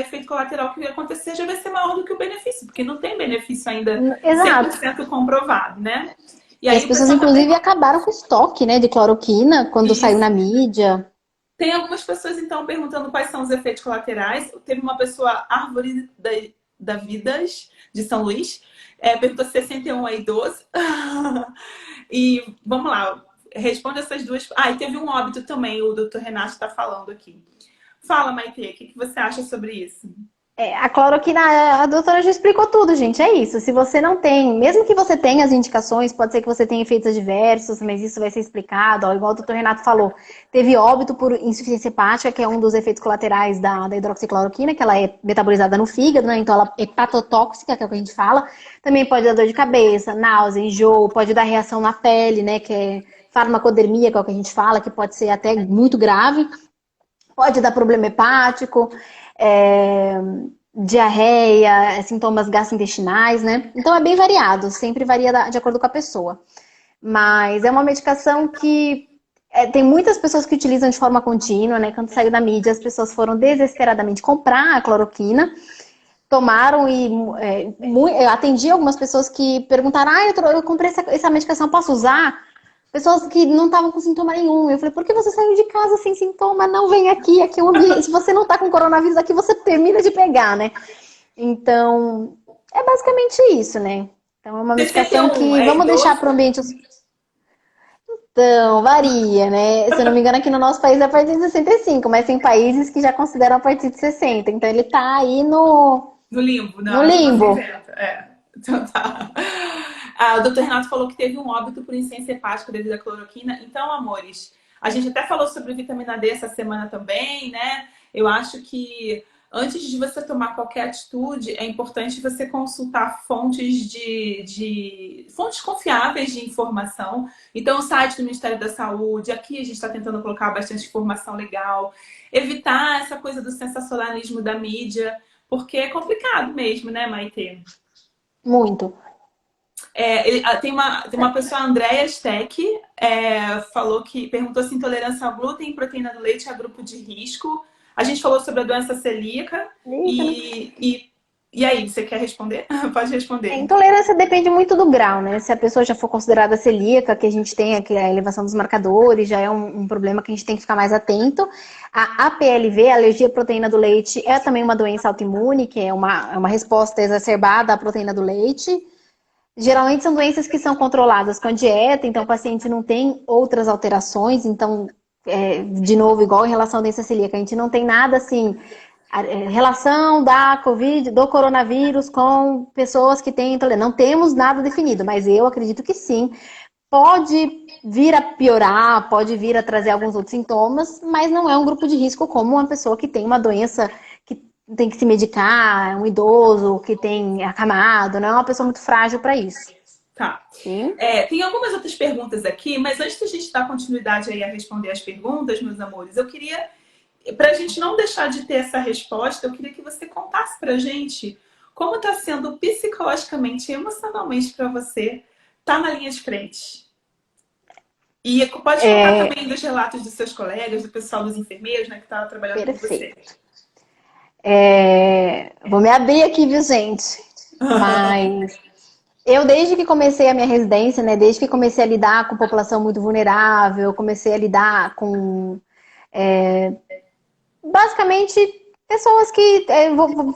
efeito colateral que acontecer já vai ser maior do que o benefício, porque não tem benefício ainda Exato. 100% comprovado, né? E E aí as o pessoas, pessoal inclusive, acabaram com o estoque, né, de cloroquina quando saiu na mídia. Tem algumas pessoas, então, perguntando quais são os efeitos colaterais. Teve uma pessoa, Árvore da Vidas, de São Luís, perguntou se 61 é idoso. E vamos lá, responde essas duas. E teve um óbito também, o doutor Renato está falando aqui. Fala, Maitê, o que você acha sobre isso? A cloroquina, a doutora já explicou tudo, gente. É isso. Se você não tem, mesmo que você tenha as indicações, pode ser que você tenha efeitos adversos, mas isso vai ser explicado. Igual o doutor Renato falou, teve óbito por insuficiência hepática, que é um dos efeitos colaterais da hidroxicloroquina, que ela é metabolizada no fígado, né? Então ela é hepatotóxica, que é o que a gente fala. Também pode dar dor de cabeça, náusea, enjoo, pode dar reação na pele, né? Que é farmacodermia, que é o que a gente fala, que pode ser até muito grave. Pode dar problema hepático. Diarreia, sintomas gastrointestinais, né? Então é bem variado, sempre varia de acordo com a pessoa. Mas é uma medicação que tem muitas pessoas que utilizam de forma contínua, né? Quando saiu da mídia, as pessoas foram desesperadamente comprar a cloroquina, tomaram e eu atendi algumas pessoas que perguntaram: eu comprei essa medicação, posso usar? Pessoas que não estavam com sintoma nenhum. Eu falei: por que você saiu de casa sem sintoma? Não, vem aqui é um ambiente. Se você não tá com coronavírus aqui, você termina de pegar, né? Então, é basicamente isso, né? Então, é uma medicação que vamos deixar para o ambiente. Então, varia, né? Se eu não me engano, aqui no nosso país é a partir de 65, mas tem países que já consideram a partir de 60. Então, ele tá aí no limbo, no limbo. Então tá. O doutor Renato falou que teve um óbito por insuficiência hepática devido à cloroquina. Então, amores, a gente até falou sobre vitamina D essa semana também, né? Eu acho que antes de você tomar qualquer atitude, é importante você consultar fontes fontes confiáveis de informação. Então, o site do Ministério da Saúde, aqui a gente está tentando colocar bastante informação legal. Evitar essa coisa do sensacionalismo da mídia, porque é complicado mesmo, né, Maitê? Muito. Tem uma pessoa, a Andrea Steck, perguntou se intolerância ao glúten e proteína do leite é grupo de risco. A gente falou sobre a doença celíaca e E aí, você quer responder? Pode responder. Intolerância depende muito do grau, né? Se a pessoa já for considerada celíaca, que a gente tem aqui a elevação dos marcadores, já é um problema que a gente tem que ficar mais atento. A APLV, a alergia à proteína do leite, é também uma doença autoimune, que é uma resposta exacerbada à proteína do leite. Geralmente são doenças que são controladas com a dieta, então o paciente não tem outras alterações, então, de novo, igual em relação à doença celíaca, a gente não tem nada assim, relação da Covid, do coronavírus com pessoas que têm intolerância. Não temos nada definido, mas eu acredito que sim. Pode vir a piorar, pode vir a trazer alguns outros sintomas, mas não é um grupo de risco como uma pessoa que tem uma doença que tem que se medicar, um idoso que tem acamado, não é uma pessoa muito frágil para isso. Tá. Sim? Tem algumas outras perguntas aqui, mas antes da gente dar continuidade aí a responder as perguntas, meus amores, eu queria, para a gente não deixar de ter essa resposta, eu queria que você contasse pra gente como está sendo psicologicamente e emocionalmente para você estar na linha de frente. E pode contar também dos relatos dos seus colegas, do pessoal dos enfermeiros, né, que estava trabalhando com você. Vou me abrir aqui, viu, gente? Mas eu, desde que comecei a minha residência, né, desde que comecei a lidar com população muito vulnerável, comecei a lidar com, basicamente, pessoas que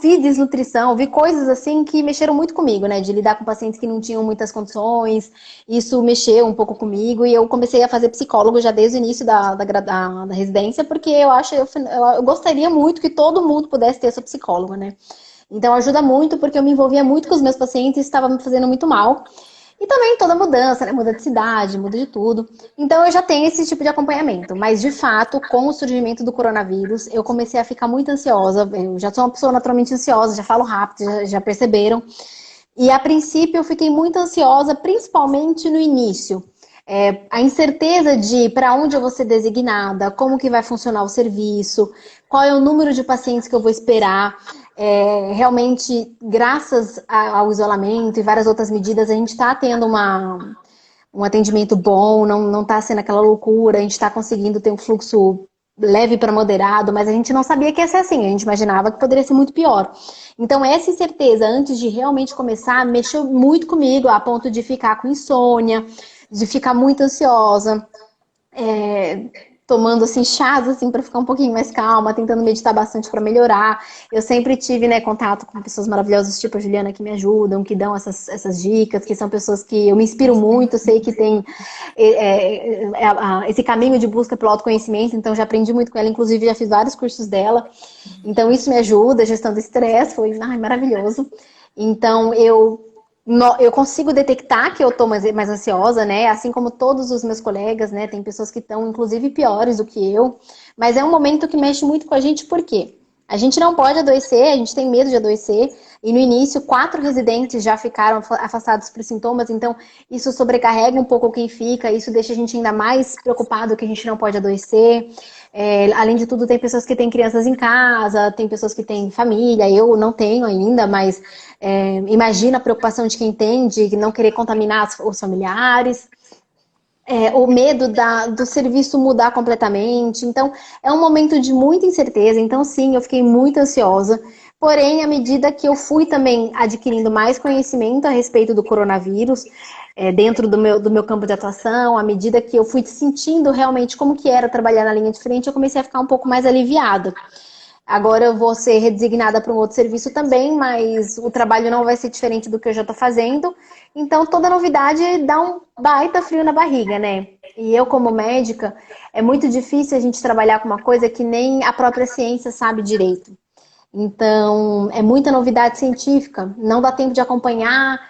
vi desnutrição, vi coisas assim que mexeram muito comigo, né? De lidar com pacientes que não tinham muitas condições. Isso mexeu um pouco comigo e eu comecei a fazer psicólogo já desde o início da residência, porque eu gostaria muito que todo mundo pudesse ter seu psicólogo, né? Então ajuda muito, porque eu me envolvia muito com os meus pacientes e estava me fazendo muito mal. E também toda mudança, né? Muda de cidade, muda de tudo. Então eu já tenho esse tipo de acompanhamento. Mas, de fato, com o surgimento do coronavírus, eu comecei a ficar muito ansiosa. Eu já sou uma pessoa naturalmente ansiosa, já falo rápido, já perceberam. E, a princípio, eu fiquei muito ansiosa, principalmente no início. A incerteza de para onde eu vou ser designada, como que vai funcionar o serviço, qual é o número de pacientes que eu vou esperar. Realmente, graças ao isolamento e várias outras medidas, a gente está tendo um atendimento bom, não está sendo aquela loucura, a gente está conseguindo ter um fluxo leve para moderado, mas a gente não sabia que ia ser assim, a gente imaginava que poderia ser muito pior. Então, essa incerteza, antes de realmente começar, mexeu muito comigo, a ponto de ficar com insônia, de ficar muito ansiosa, tomando assim chás assim para ficar um pouquinho mais calma, tentando meditar bastante para melhorar. Eu sempre tive, né, contato com pessoas maravilhosas tipo a Juliana que me ajudam, que dão essas dicas, que são pessoas que eu me inspiro muito, sei que tem esse caminho de busca pelo autoconhecimento, então já aprendi muito com ela, inclusive já fiz vários cursos dela. Então isso me ajuda, a gestão do estresse foi maravilhoso. Então eu consigo detectar que eu tô mais ansiosa, né? Assim como todos os meus colegas, né? Tem pessoas que estão, inclusive, piores do que eu. Mas é um momento que mexe muito com a gente, por quê? A gente não pode adoecer, a gente tem medo de adoecer. E no início, 4 residentes já ficaram afastados por sintomas. Então, isso sobrecarrega um pouco quem fica. Isso deixa a gente ainda mais preocupado que a gente não pode adoecer. Além de tudo, tem pessoas que têm crianças em casa, tem pessoas que têm família. Eu não tenho ainda, mas imagina a preocupação de quem tem, de não querer contaminar os familiares. O medo do serviço mudar completamente. Então, é um momento de muita incerteza. Então, sim, eu fiquei muito ansiosa. Porém, à medida que eu fui também adquirindo mais conhecimento a respeito do coronavírus, dentro do meu campo de atuação, à medida que eu fui sentindo realmente como que era trabalhar na linha de frente, eu comecei a ficar um pouco mais aliviada. Agora eu vou ser redesignada para um outro serviço também, mas o trabalho não vai ser diferente do que eu já estou fazendo. Então, toda novidade dá um baita frio na barriga, né? E eu, como médica, é muito difícil a gente trabalhar com uma coisa que nem a própria ciência sabe direito. Então, é muita novidade científica, não dá tempo de acompanhar,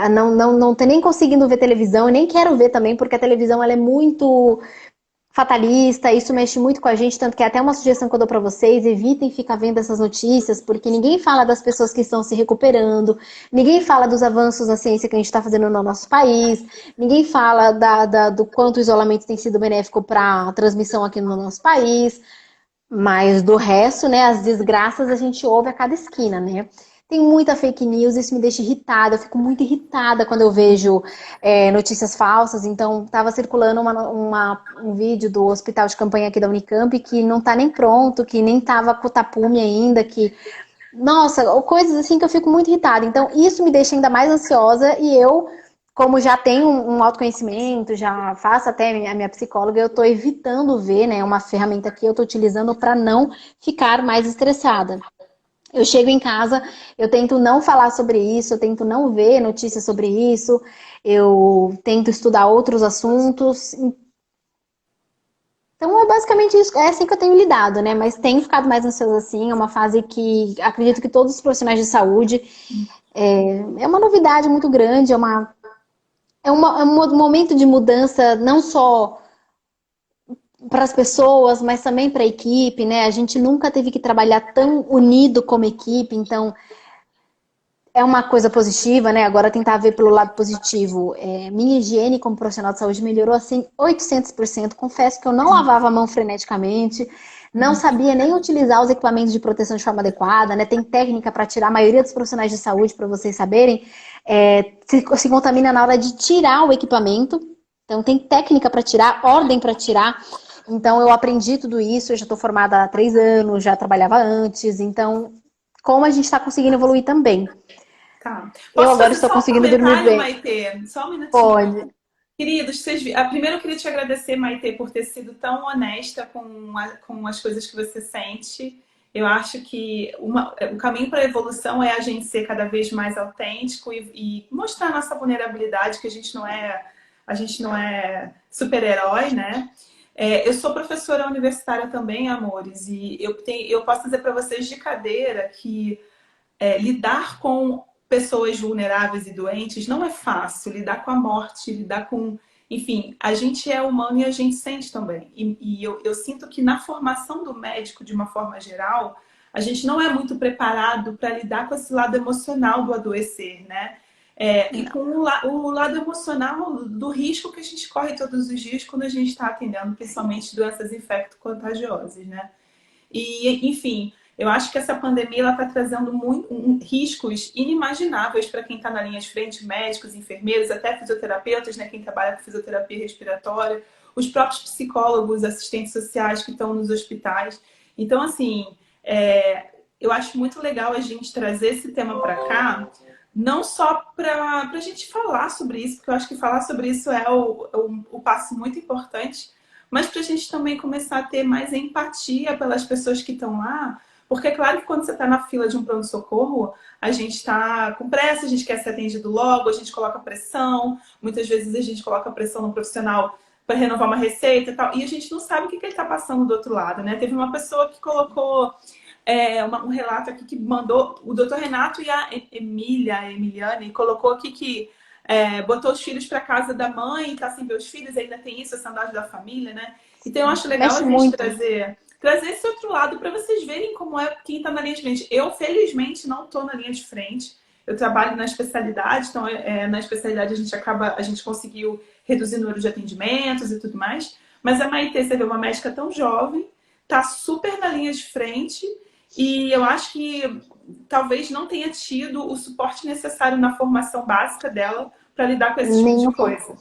não tô nem conseguindo ver televisão, e nem quero ver também, porque a televisão ela é muito fatalista, isso mexe muito com a gente, tanto que é até uma sugestão que eu dou para vocês, evitem ficar vendo essas notícias, porque ninguém fala das pessoas que estão se recuperando, ninguém fala dos avanços na ciência que a gente está fazendo no nosso país, ninguém fala do quanto o isolamento tem sido benéfico para a transmissão aqui no nosso país. Mas do resto, né, as desgraças a gente ouve a cada esquina, né? Tem muita fake news, isso me deixa irritada, eu fico muito irritada quando eu vejo notícias falsas. Então, estava circulando um vídeo do hospital de campanha aqui da Unicamp que não está nem pronto, que nem estava com o tapume ainda, que Nossa, coisas assim que eu fico muito irritada. Então, isso me deixa ainda mais ansiosa e eu, como já tenho um autoconhecimento, já faço até a minha psicóloga, eu tô evitando ver, né, uma ferramenta que eu tô utilizando para não ficar mais estressada. Eu chego em casa, eu tento não falar sobre isso, eu tento não ver notícias sobre isso, eu tento estudar outros assuntos. Então é basicamente isso, é assim que eu tenho lidado, né? Mas tenho ficado mais ansiosa assim, é uma fase que acredito que todos os profissionais de saúde é uma novidade muito grande, é um momento de mudança não só para as pessoas, mas também para a equipe, né? A gente nunca teve que trabalhar tão unido como equipe, então é uma coisa positiva, né? Agora tentar ver pelo lado positivo. Minha higiene como profissional de saúde melhorou assim 800%. Confesso que eu não lavava a mão freneticamente, não sabia nem utilizar os equipamentos de proteção de forma adequada, né? Tem técnica para tirar. A maioria dos profissionais de saúde, para vocês saberem, se contamina na hora de tirar o equipamento. Então tem técnica para tirar, ordem para tirar. Então eu aprendi tudo isso. Eu já estou formada há 3 anos, já trabalhava antes. Então, como a gente está conseguindo evoluir também. Tá. Eu Posso agora fazer estou só um conseguindo dormir comentário, bem. Maitê? Só um minutinho. Pode. Queridos, primeiro eu queria te agradecer, Maitê, por ter sido tão honesta com as coisas que você sente. Eu acho que o caminho para a evolução é a gente ser cada vez mais autêntico e mostrar a nossa vulnerabilidade, que a gente não é super-herói, né? Eu sou professora universitária também, amores, e eu posso dizer para vocês de cadeira que lidar com pessoas vulneráveis e doentes não é fácil. Lidar com a morte, lidar com... Enfim, a gente é humano e a gente sente também. E eu sinto que na formação do médico, de uma forma geral, a gente não é muito preparado para lidar com esse lado emocional do adoecer, né? E com o lado emocional do risco que a gente corre todos os dias quando a gente está atendendo, principalmente doenças infecto-contagiosas, né? E, enfim, eu acho que essa pandemia está trazendo riscos inimagináveis para quem está na linha de frente, médicos, enfermeiros, até fisioterapeutas, né, quem trabalha com fisioterapia respiratória, os próprios psicólogos, assistentes sociais que estão nos hospitais. Então, assim, eu acho muito legal a gente trazer esse tema para cá, não só para a gente falar sobre isso, porque eu acho que falar sobre isso é o passo muito importante, mas para a gente também começar a ter mais empatia pelas pessoas que estão lá, porque é claro que quando você está na fila de um pronto-socorro, a gente está com pressa, a gente quer ser atendido logo, a gente coloca pressão, muitas vezes a gente coloca pressão no profissional para renovar uma receita e tal, e a gente não sabe o que ele está passando do outro lado, né? Teve uma pessoa que colocou um relato aqui que mandou, o doutor Renato e a Emiliane, colocou aqui que botou os filhos para casa da mãe, tá sem ver os filhos, ainda tem isso, a saudade da família, né? Então eu acho legal Mexe a gente muito. trazer esse outro lado para vocês verem como é quem está na linha de frente. Eu, felizmente, não estou na linha de frente. Eu trabalho na especialidade, então na especialidade a gente conseguiu reduzir o número de atendimentos e tudo mais. Mas a Maitê, você vê uma médica tão jovem, tá super na linha de frente e eu acho que talvez não tenha tido o suporte necessário na formação básica dela para lidar com esse tipo de Nenhum. coisa.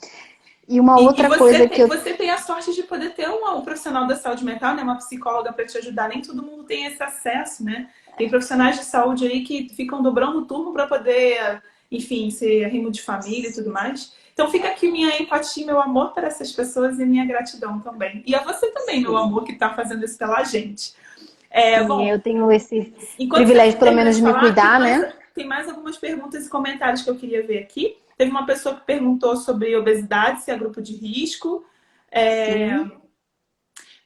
E uma outra coisa que eu... Você tem a sorte de poder ter um profissional da saúde mental, né? Uma psicóloga para te ajudar. Nem todo mundo tem esse acesso, né? Tem profissionais de saúde aí que ficam dobrando o turno para poder, enfim, ser arrimo de família e tudo mais. Então fica aqui minha empatia, meu amor para essas pessoas e minha gratidão também. E a você também, meu amor, que está fazendo isso pela gente. Sim, eu tenho esse Enquanto privilégio, você pelo termina menos, de me falar, cuidar, né? tem mais algumas perguntas e comentários que eu queria ver aqui. Teve uma pessoa que perguntou sobre obesidade, se é grupo de risco. Sim.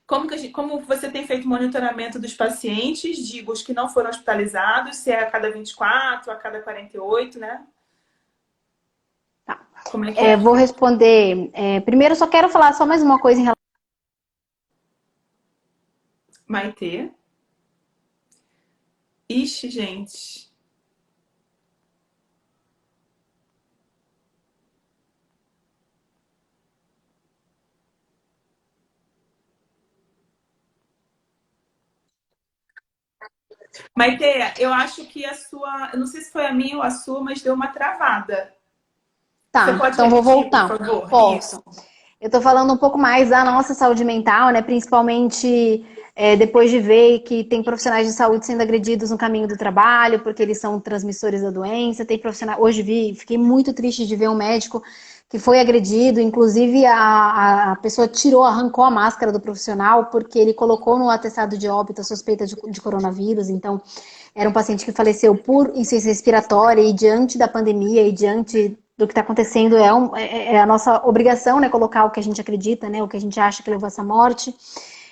Como você tem feito monitoramento dos pacientes, digo, os que não foram hospitalizados, se é a cada 24, a cada 48, né? Tá. Como é que é? Vou responder. Primeiro, eu só quero falar só mais uma coisa em relação... Maitê. Ixi, gente. Maitê, eu acho que a sua... Eu não sei se foi a minha ou a sua, mas deu uma travada. Você Tá, pode então vou repetir, por voltar. favor? Posso. Isso. Eu tô falando um pouco mais da nossa saúde mental, né? Principalmente depois de ver que tem profissionais de saúde sendo agredidos no caminho do trabalho, porque eles são transmissores da doença, tem profissionais... Hoje fiquei muito triste de ver um médico que foi agredido, inclusive a pessoa arrancou a máscara do profissional porque ele colocou no atestado de óbito a suspeita de coronavírus. Então, era um paciente que faleceu por insuficiência respiratória e diante da pandemia e diante do que está acontecendo, é a nossa obrigação, né, colocar o que a gente acredita, né, o que a gente acha que levou a essa morte.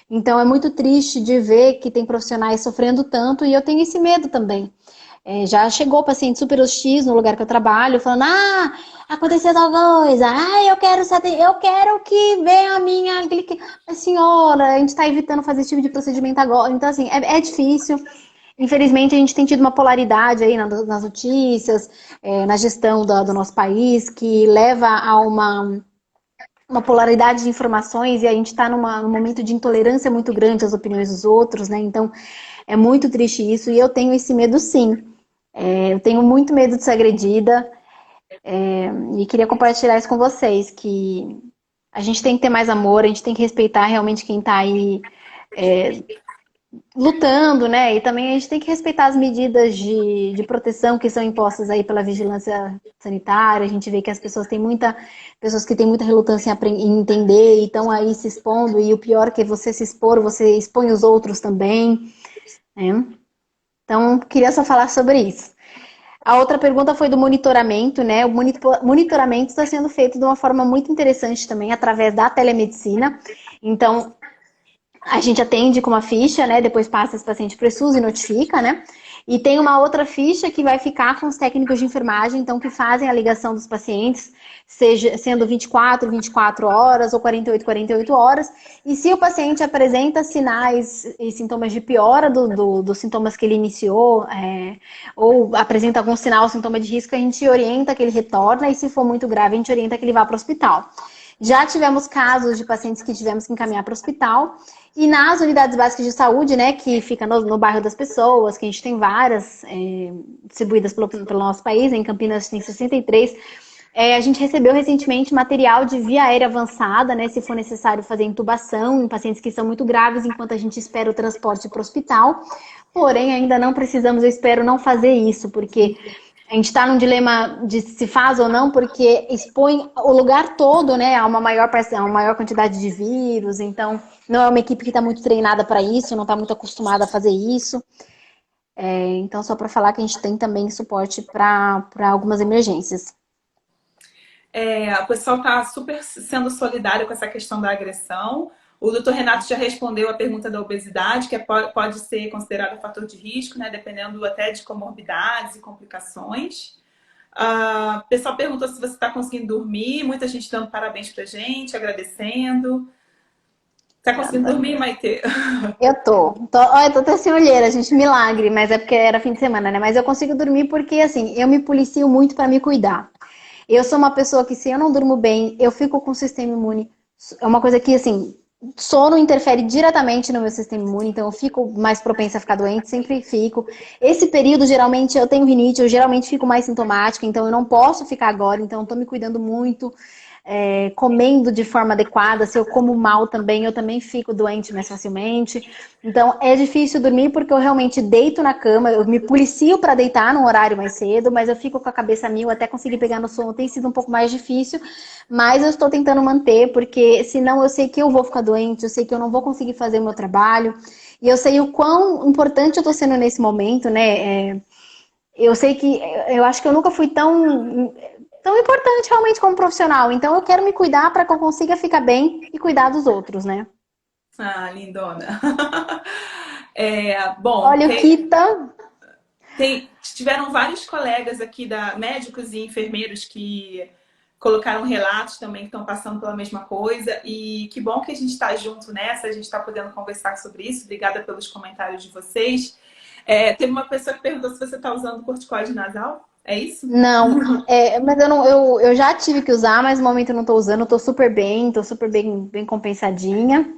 Então, é muito triste de ver que tem profissionais sofrendo tanto e eu tenho esse medo também. Já chegou paciente super hostis no lugar que eu trabalho, falando, aconteceu tal coisa, eu quero que venha a minha... Mas, senhora, a gente está evitando fazer esse tipo de procedimento agora. Então, assim, é difícil. Infelizmente, a gente tem tido uma polaridade aí nas notícias, na gestão do nosso país, que leva a uma polaridade de informações e a gente está num momento de intolerância muito grande às opiniões dos outros, né? Então, é muito triste isso e eu tenho esse medo, sim. Eu tenho muito medo de ser agredida e queria compartilhar isso com vocês, que a gente tem que ter mais amor, a gente tem que respeitar realmente quem está aí lutando, né? E também a gente tem que respeitar as medidas de proteção que são impostas aí pela vigilância sanitária. A gente vê que as pessoas pessoas que têm muita relutância em entender e estão aí se expondo, e o pior é que você se expor, você expõe os outros também, né? Então, queria só falar sobre isso. A outra pergunta foi do monitoramento, né? O monitoramento está sendo feito de uma forma muito interessante também, através da telemedicina. Então, a gente atende com uma ficha, né? Depois passa esse paciente para o SUS e notifica, né? E tem uma outra ficha que vai ficar com os técnicos de enfermagem, então, que fazem a ligação dos pacientes, sendo 24 horas ou 48 horas. E se o paciente apresenta sinais e sintomas de piora dos sintomas que ele iniciou, ou apresenta algum sinal, sintoma de risco, a gente orienta que ele retorna, e se for muito grave, a gente orienta que ele vá para o hospital. Já tivemos casos de pacientes que tivemos que encaminhar para o hospital. E nas unidades básicas de saúde, né, que fica no bairro das pessoas, que a gente tem várias distribuídas pelo nosso país, em Campinas tem 63, a gente recebeu recentemente material de via aérea avançada, né, se for necessário fazer intubação em pacientes que são muito graves, enquanto a gente espera o transporte para o hospital. Porém, ainda não precisamos, eu espero não fazer isso, porque a gente está num dilema de se faz ou não, porque expõe o lugar todo, né, a uma maior quantidade de vírus. Então, não é uma equipe que está muito treinada para isso, não está muito acostumada a fazer isso. Então, só para falar que a gente tem também suporte para algumas emergências. O pessoal está super sendo solidário com essa questão da agressão. O doutor Renato já respondeu a pergunta da obesidade, que pode ser considerado fator de risco, né, dependendo até de comorbidades e complicações. O pessoal perguntou se você está conseguindo dormir, muita gente dando parabéns pra gente, agradecendo. Tá conseguindo dormir, Maitê? Eu tô até sem olheira, gente, milagre, mas é porque era fim de semana, né? Mas eu consigo dormir porque, assim, eu me policio muito pra me cuidar. Eu sou uma pessoa que, se eu não durmo bem, eu fico com o sistema imune. É uma coisa que, assim, sono interfere diretamente no meu sistema imune, então eu fico mais propensa a ficar doente, sempre fico. Esse período, geralmente, eu tenho rinite, eu geralmente fico mais sintomática, então eu não posso ficar agora, então eu tô me cuidando muito. Comendo de forma adequada, se eu como mal também, eu também fico doente mais facilmente. Então é difícil dormir porque eu realmente deito na cama, eu me policio para deitar num horário mais cedo, mas eu fico com a cabeça a mil até conseguir pegar no sono. Tem sido um pouco mais difícil, mas eu estou tentando manter, porque senão eu sei que eu vou ficar doente, eu sei que eu não vou conseguir fazer o meu trabalho, e eu sei o quão importante eu estou sendo nesse momento, né? Eu sei que, eu acho que eu nunca fui tão importante realmente como profissional. Então eu quero me cuidar para que eu consiga ficar bem e cuidar dos outros, né? Ah, lindona. Bom, olha o Kita. Tiveram vários colegas aqui, médicos e enfermeiros, que colocaram relatos também, que estão passando pela mesma coisa. E que bom que a gente está junto nessa, a gente está podendo conversar sobre isso. Obrigada pelos comentários de vocês. Teve uma pessoa que perguntou se você está usando corticoide nasal. É isso? Não, mas eu já tive que usar, mas no momento eu não estou usando, estou super bem compensadinha.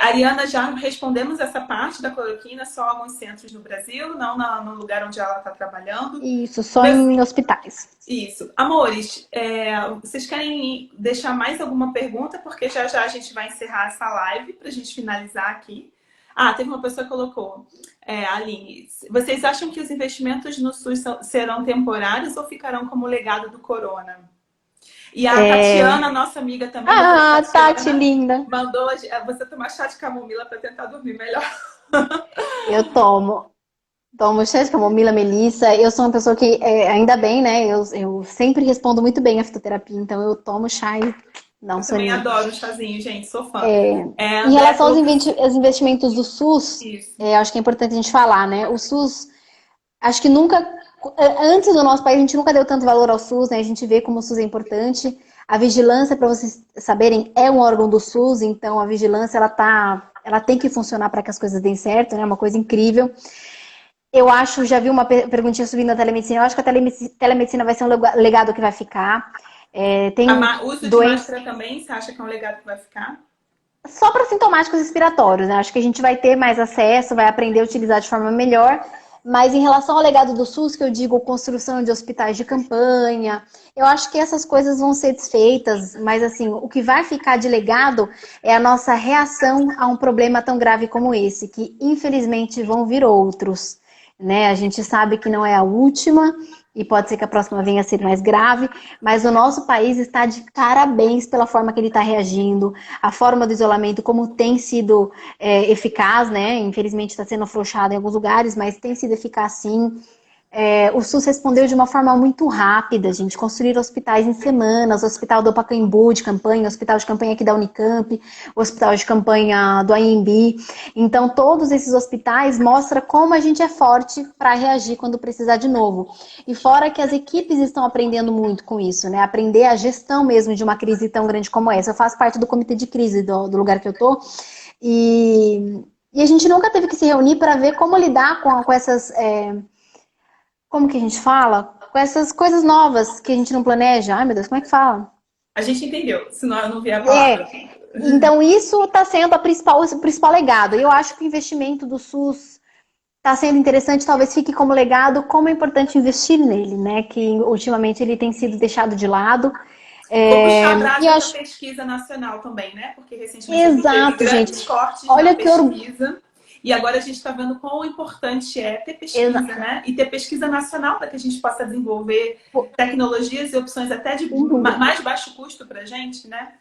Ariana, já respondemos essa parte da cloroquina, só alguns centros no Brasil, não no lugar onde ela está trabalhando. Isso, só em hospitais. Isso. Amores, vocês querem deixar mais alguma pergunta? Porque já já a gente vai encerrar essa live para a gente finalizar aqui. Ah, teve uma pessoa que colocou, Aline, vocês acham que os investimentos no SUS serão temporários ou ficarão como legado do corona? E a Tatiana, nossa amiga também, Ah, Tati, Tatiana, linda. mandou você tomar chá de camomila para tentar dormir melhor. Eu tomo. Tomo chá de camomila, melissa. Eu sou uma pessoa que, ainda bem, né? Eu sempre respondo muito bem à fitoterapia, então eu tomo chá e dá um Eu também soninho. adoro o chazinho, gente, sou fã. Em André relação falou que aos investimentos do SUS, isso. acho que é importante a gente falar, né? O SUS, acho que nunca, antes do nosso país, a gente nunca deu tanto valor ao SUS, né? A gente vê como o SUS é importante. A vigilância, para vocês saberem, é um órgão do SUS, então a vigilância, ela tem que funcionar para que as coisas deem certo, né? É uma coisa incrível. Eu acho, já vi uma perguntinha subindo na telemedicina, eu acho que a telemedicina vai ser um legado que vai ficar. Tem Uso de doenças. máscara também, você acha que é um legado que vai ficar? Só para sintomáticos respiratórios, né? Acho que a gente vai ter mais acesso, vai aprender a utilizar de forma melhor. Mas em relação ao legado do SUS, que eu digo construção de hospitais de campanha, eu acho que essas coisas vão ser desfeitas, mas assim, o que vai ficar de legado é a nossa reação a um problema tão grave como esse, que infelizmente vão vir outros, né? A gente sabe que não é a última, e pode ser que a próxima venha a ser mais grave, mas o nosso país está de parabéns pela forma que ele está reagindo, a forma do isolamento, como tem sido eficaz, né? Infelizmente está sendo afrouxado em alguns lugares, mas tem sido eficaz sim. O SUS respondeu de uma forma muito rápida, gente. Construíram hospitais em semanas, o Hospital do Pacaembu de campanha, o Hospital de campanha aqui da Unicamp, o Hospital de campanha do AMB. Então, todos esses hospitais mostram como a gente é forte para reagir quando precisar de novo. E fora que as equipes estão aprendendo muito com isso, né? Aprender a gestão mesmo de uma crise tão grande como essa. Eu faço parte do comitê de crise do lugar que eu tô e a gente nunca teve que se reunir para ver como lidar com essas... como que a gente fala? Com essas coisas novas que a gente não planeja. Ai, meu Deus, como é que fala? A gente entendeu, senão eu não vi a palavra. Então isso está sendo o principal legado. Eu acho que o investimento do SUS está sendo interessante, talvez fique como legado, como é importante investir nele, né? Que ultimamente ele tem sido deixado de lado. Vou puxar a brasa e da acho... pesquisa nacional também, né? Porque recentemente a gente Exato, teve grandes gente. cortes na Olha que pesquisa. E agora a gente está vendo quão importante é ter pesquisa, Exato. né? E ter pesquisa nacional para que a gente possa desenvolver tecnologias e opções até de mais baixo custo para a gente, né?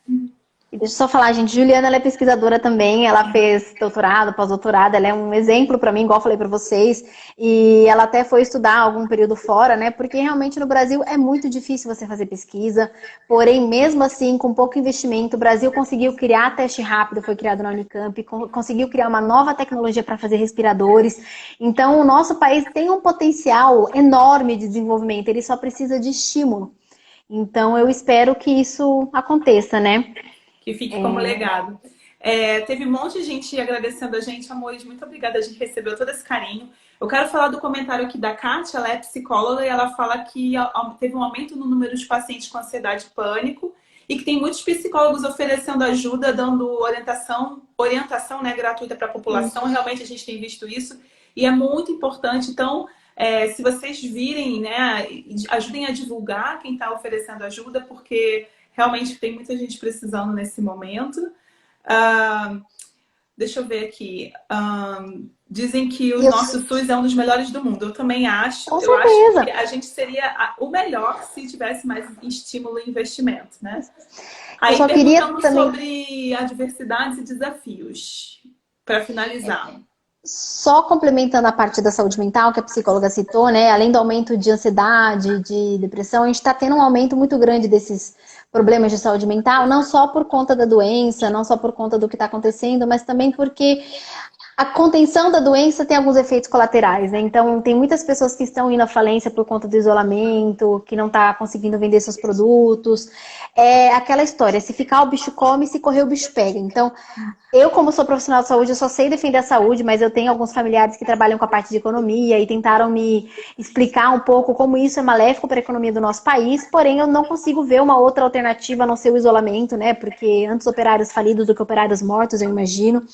E deixa eu só falar, gente, Juliana, ela é pesquisadora também, ela fez doutorado, pós-doutorado, ela é um exemplo para mim, igual eu falei para vocês, e ela até foi estudar algum período fora, né, porque realmente no Brasil é muito difícil você fazer pesquisa, porém, mesmo assim, com pouco investimento, o Brasil conseguiu criar teste rápido, foi criado na Unicamp, conseguiu criar uma nova tecnologia para fazer respiradores, então o nosso país tem um potencial enorme de desenvolvimento, ele só precisa de estímulo. Então, eu espero que isso aconteça, né? Que fique como legado. Teve um monte de gente agradecendo a gente, amores, muito obrigada, a gente recebeu todo esse carinho. Eu quero falar do comentário aqui da Kátia, ela é psicóloga e ela fala que teve um aumento no número de pacientes com ansiedade e pânico e que tem muitos psicólogos oferecendo ajuda, dando orientação, né, gratuita para a população. Realmente a gente tem visto isso e é muito importante. Então, se vocês virem, né, ajudem a divulgar quem está oferecendo ajuda, porque realmente tem muita gente precisando nesse momento. Deixa eu ver aqui. Dizem que o nosso SUS é um dos melhores do mundo. Eu também acho. Com eu certeza. acho que a gente seria o melhor se tivesse mais estímulo e investimento, né? Aí só perguntamos também... sobre adversidades e desafios. Para finalizar. Só complementando a parte da saúde mental que a psicóloga citou, né? Além do aumento de ansiedade, de depressão, a gente está tendo um aumento muito grande desses problemas de saúde mental, não só por conta da doença, não só por conta do que está acontecendo, mas também porque a contenção da doença tem alguns efeitos colaterais, né? Então, tem muitas pessoas que estão indo à falência por conta do isolamento, que não está conseguindo vender seus produtos. É aquela história, se ficar o bicho come, se correr o bicho pega. Então, eu como sou profissional de saúde, eu só sei defender a saúde, mas eu tenho alguns familiares que trabalham com a parte de economia e tentaram me explicar um pouco como isso é maléfico para a economia do nosso país, porém eu não consigo ver uma outra alternativa a não ser o isolamento, né? Porque antes operários falidos do que operários mortos, eu imagino.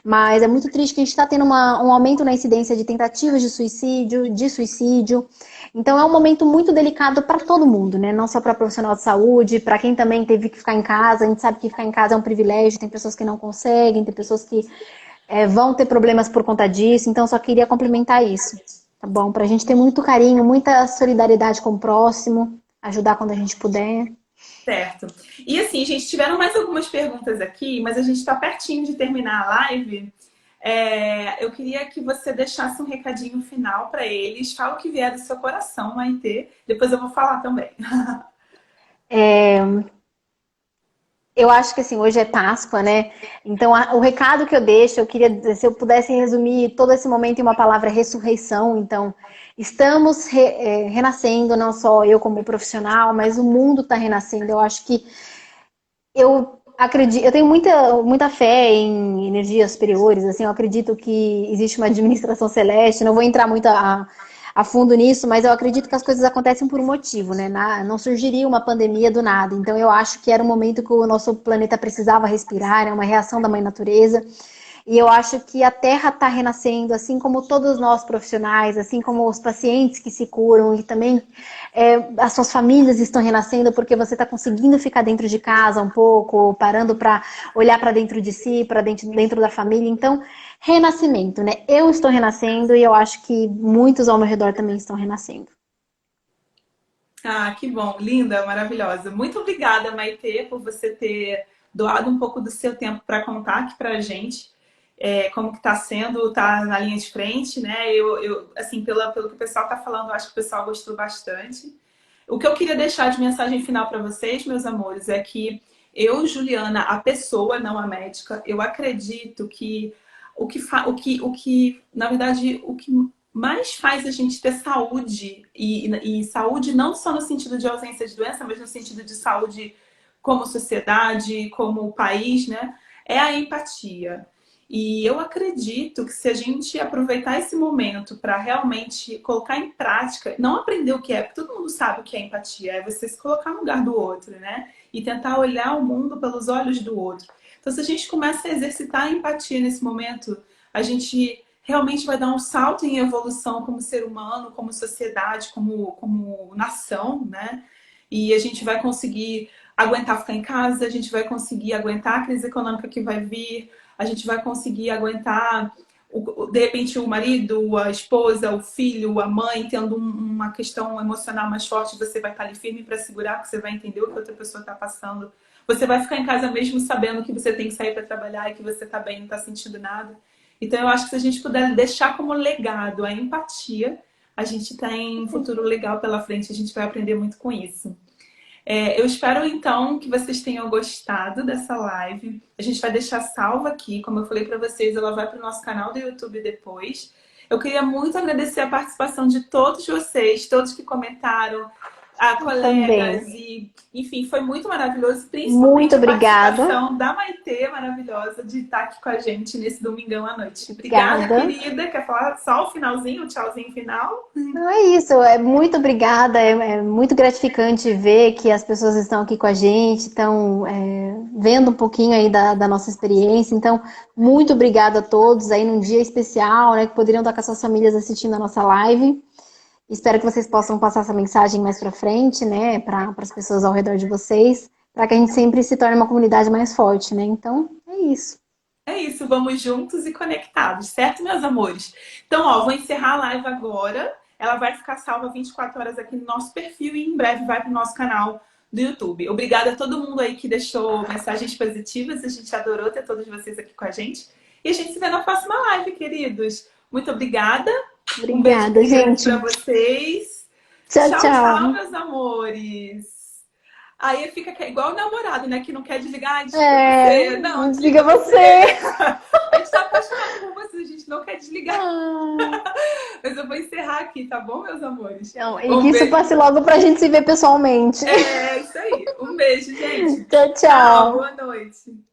Mas é muito triste que a gente está tendo um aumento na incidência de tentativas de suicídio. Então é um momento muito delicado para todo mundo, né? Não só para profissional de saúde, para quem também teve que ficar em casa. A gente sabe que ficar em casa é um privilégio, tem pessoas que não conseguem, tem pessoas que vão ter problemas por conta disso, então só queria complementar isso, tá bom? Pra gente ter muito carinho, muita solidariedade com o próximo, ajudar quando a gente puder. Certo. E assim, gente, tiveram mais algumas perguntas aqui, mas a gente está pertinho de terminar a live. Eu queria que você deixasse um recadinho final para eles. Fala o que vier do seu coração, Maitê. Depois eu vou falar também. Eu acho que assim, hoje é Páscoa, né? Então, o recado que eu deixo, eu queria dizer, se eu pudesse resumir todo esse momento em uma palavra, ressurreição. Então, estamos renascendo, não só eu como profissional, mas o mundo está renascendo. Eu acho que eu acredito, eu tenho muita fé em energias superiores, assim, eu acredito que existe uma administração celeste, não vou entrar muito a fundo nisso, mas eu acredito que as coisas acontecem por um motivo, né? Não surgiria uma pandemia do nada. Então eu acho que era um momento que o nosso planeta precisava respirar, é uma reação da mãe natureza. E eu acho que a Terra está renascendo, assim como todos nós profissionais, assim como os pacientes que se curam e também as suas famílias estão renascendo porque você está conseguindo ficar dentro de casa um pouco, parando para olhar para dentro de si, para dentro da família. Então, renascimento, né? Eu estou renascendo e eu acho que muitos ao meu redor também estão renascendo. Ah, que bom, linda, maravilhosa. Muito obrigada, Maitê, por você ter doado um pouco do seu tempo para contar aqui para a gente. Como que está sendo, tá na linha de frente, né? Assim, pelo que o pessoal está falando, eu acho que o pessoal gostou bastante. O que eu queria deixar de mensagem final para vocês, meus amores, é que eu, Juliana, a pessoa, não a médica, eu acredito que na verdade, o que mais faz a gente ter saúde, e saúde não só no sentido de ausência de doença, mas no sentido de saúde como sociedade, como país, né? É a empatia. E eu acredito que se a gente aproveitar esse momento para realmente colocar em prática, não aprender o que é, porque todo mundo sabe o que é empatia, é você se colocar no lugar do outro, né? E tentar olhar o mundo pelos olhos do outro. Então, se a gente começa a exercitar a empatia nesse momento, a gente realmente vai dar um salto em evolução como ser humano, como sociedade, como nação, né? E a gente vai conseguir aguentar ficar em casa, a gente vai conseguir aguentar a crise econômica que vai vir, a gente vai conseguir aguentar, de repente, o marido, a esposa, o filho, a mãe, tendo uma questão emocional mais forte, você vai estar ali firme para segurar, porque você vai entender o que a outra pessoa está passando. Você vai ficar em casa mesmo sabendo que você tem que sair para trabalhar e que você está bem, não está sentindo nada. Então, eu acho que se a gente puder deixar como legado a empatia, a gente tem um futuro legal pela frente, a gente vai aprender muito com isso. Eu espero, então, que vocês tenham gostado dessa live. A gente vai deixar salva aqui. Como eu falei para vocês, ela vai para o nosso canal do YouTube depois. Eu queria muito agradecer a participação de todos vocês, todos que comentaram, colegas, e, enfim, foi muito maravilhoso. Principalmente muito obrigada. A participação da Maitê, maravilhosa, de estar aqui com a gente nesse domingão à noite. Obrigada, querida. Quer falar só o finalzinho, o tchauzinho final? Não é isso, muito obrigada. É muito gratificante ver que as pessoas estão aqui com a gente, estão vendo um pouquinho aí da nossa experiência. Então, muito obrigada a todos aí num dia especial, né, que poderiam estar com as suas famílias assistindo a nossa live. Espero que vocês possam passar essa mensagem mais para frente, né, para as pessoas ao redor de vocês, para que a gente sempre se torne uma comunidade mais forte, né? Então, é isso. É isso, vamos juntos e conectados, certo, meus amores? Então, ó, vou encerrar a live agora. Ela vai ficar salva 24 horas aqui no nosso perfil e em breve vai para o nosso canal do YouTube. Obrigada a todo mundo aí que deixou mensagens positivas. A gente adorou ter todos vocês aqui com a gente. E a gente se vê na próxima live, queridos. Muito obrigada. Obrigada, gente. Para vocês. Tchau, tchau, meus amores. Aí fica igual o namorado, né? Que não quer desligar. Você. Não, desliga você. A gente tá apaixonado por você, a gente não quer desligar. Mas eu vou encerrar aqui, tá bom, meus amores? Não, e que isso passe logo pra gente se ver pessoalmente. É isso aí. Um beijo, gente. Tchau, tchau. Boa noite.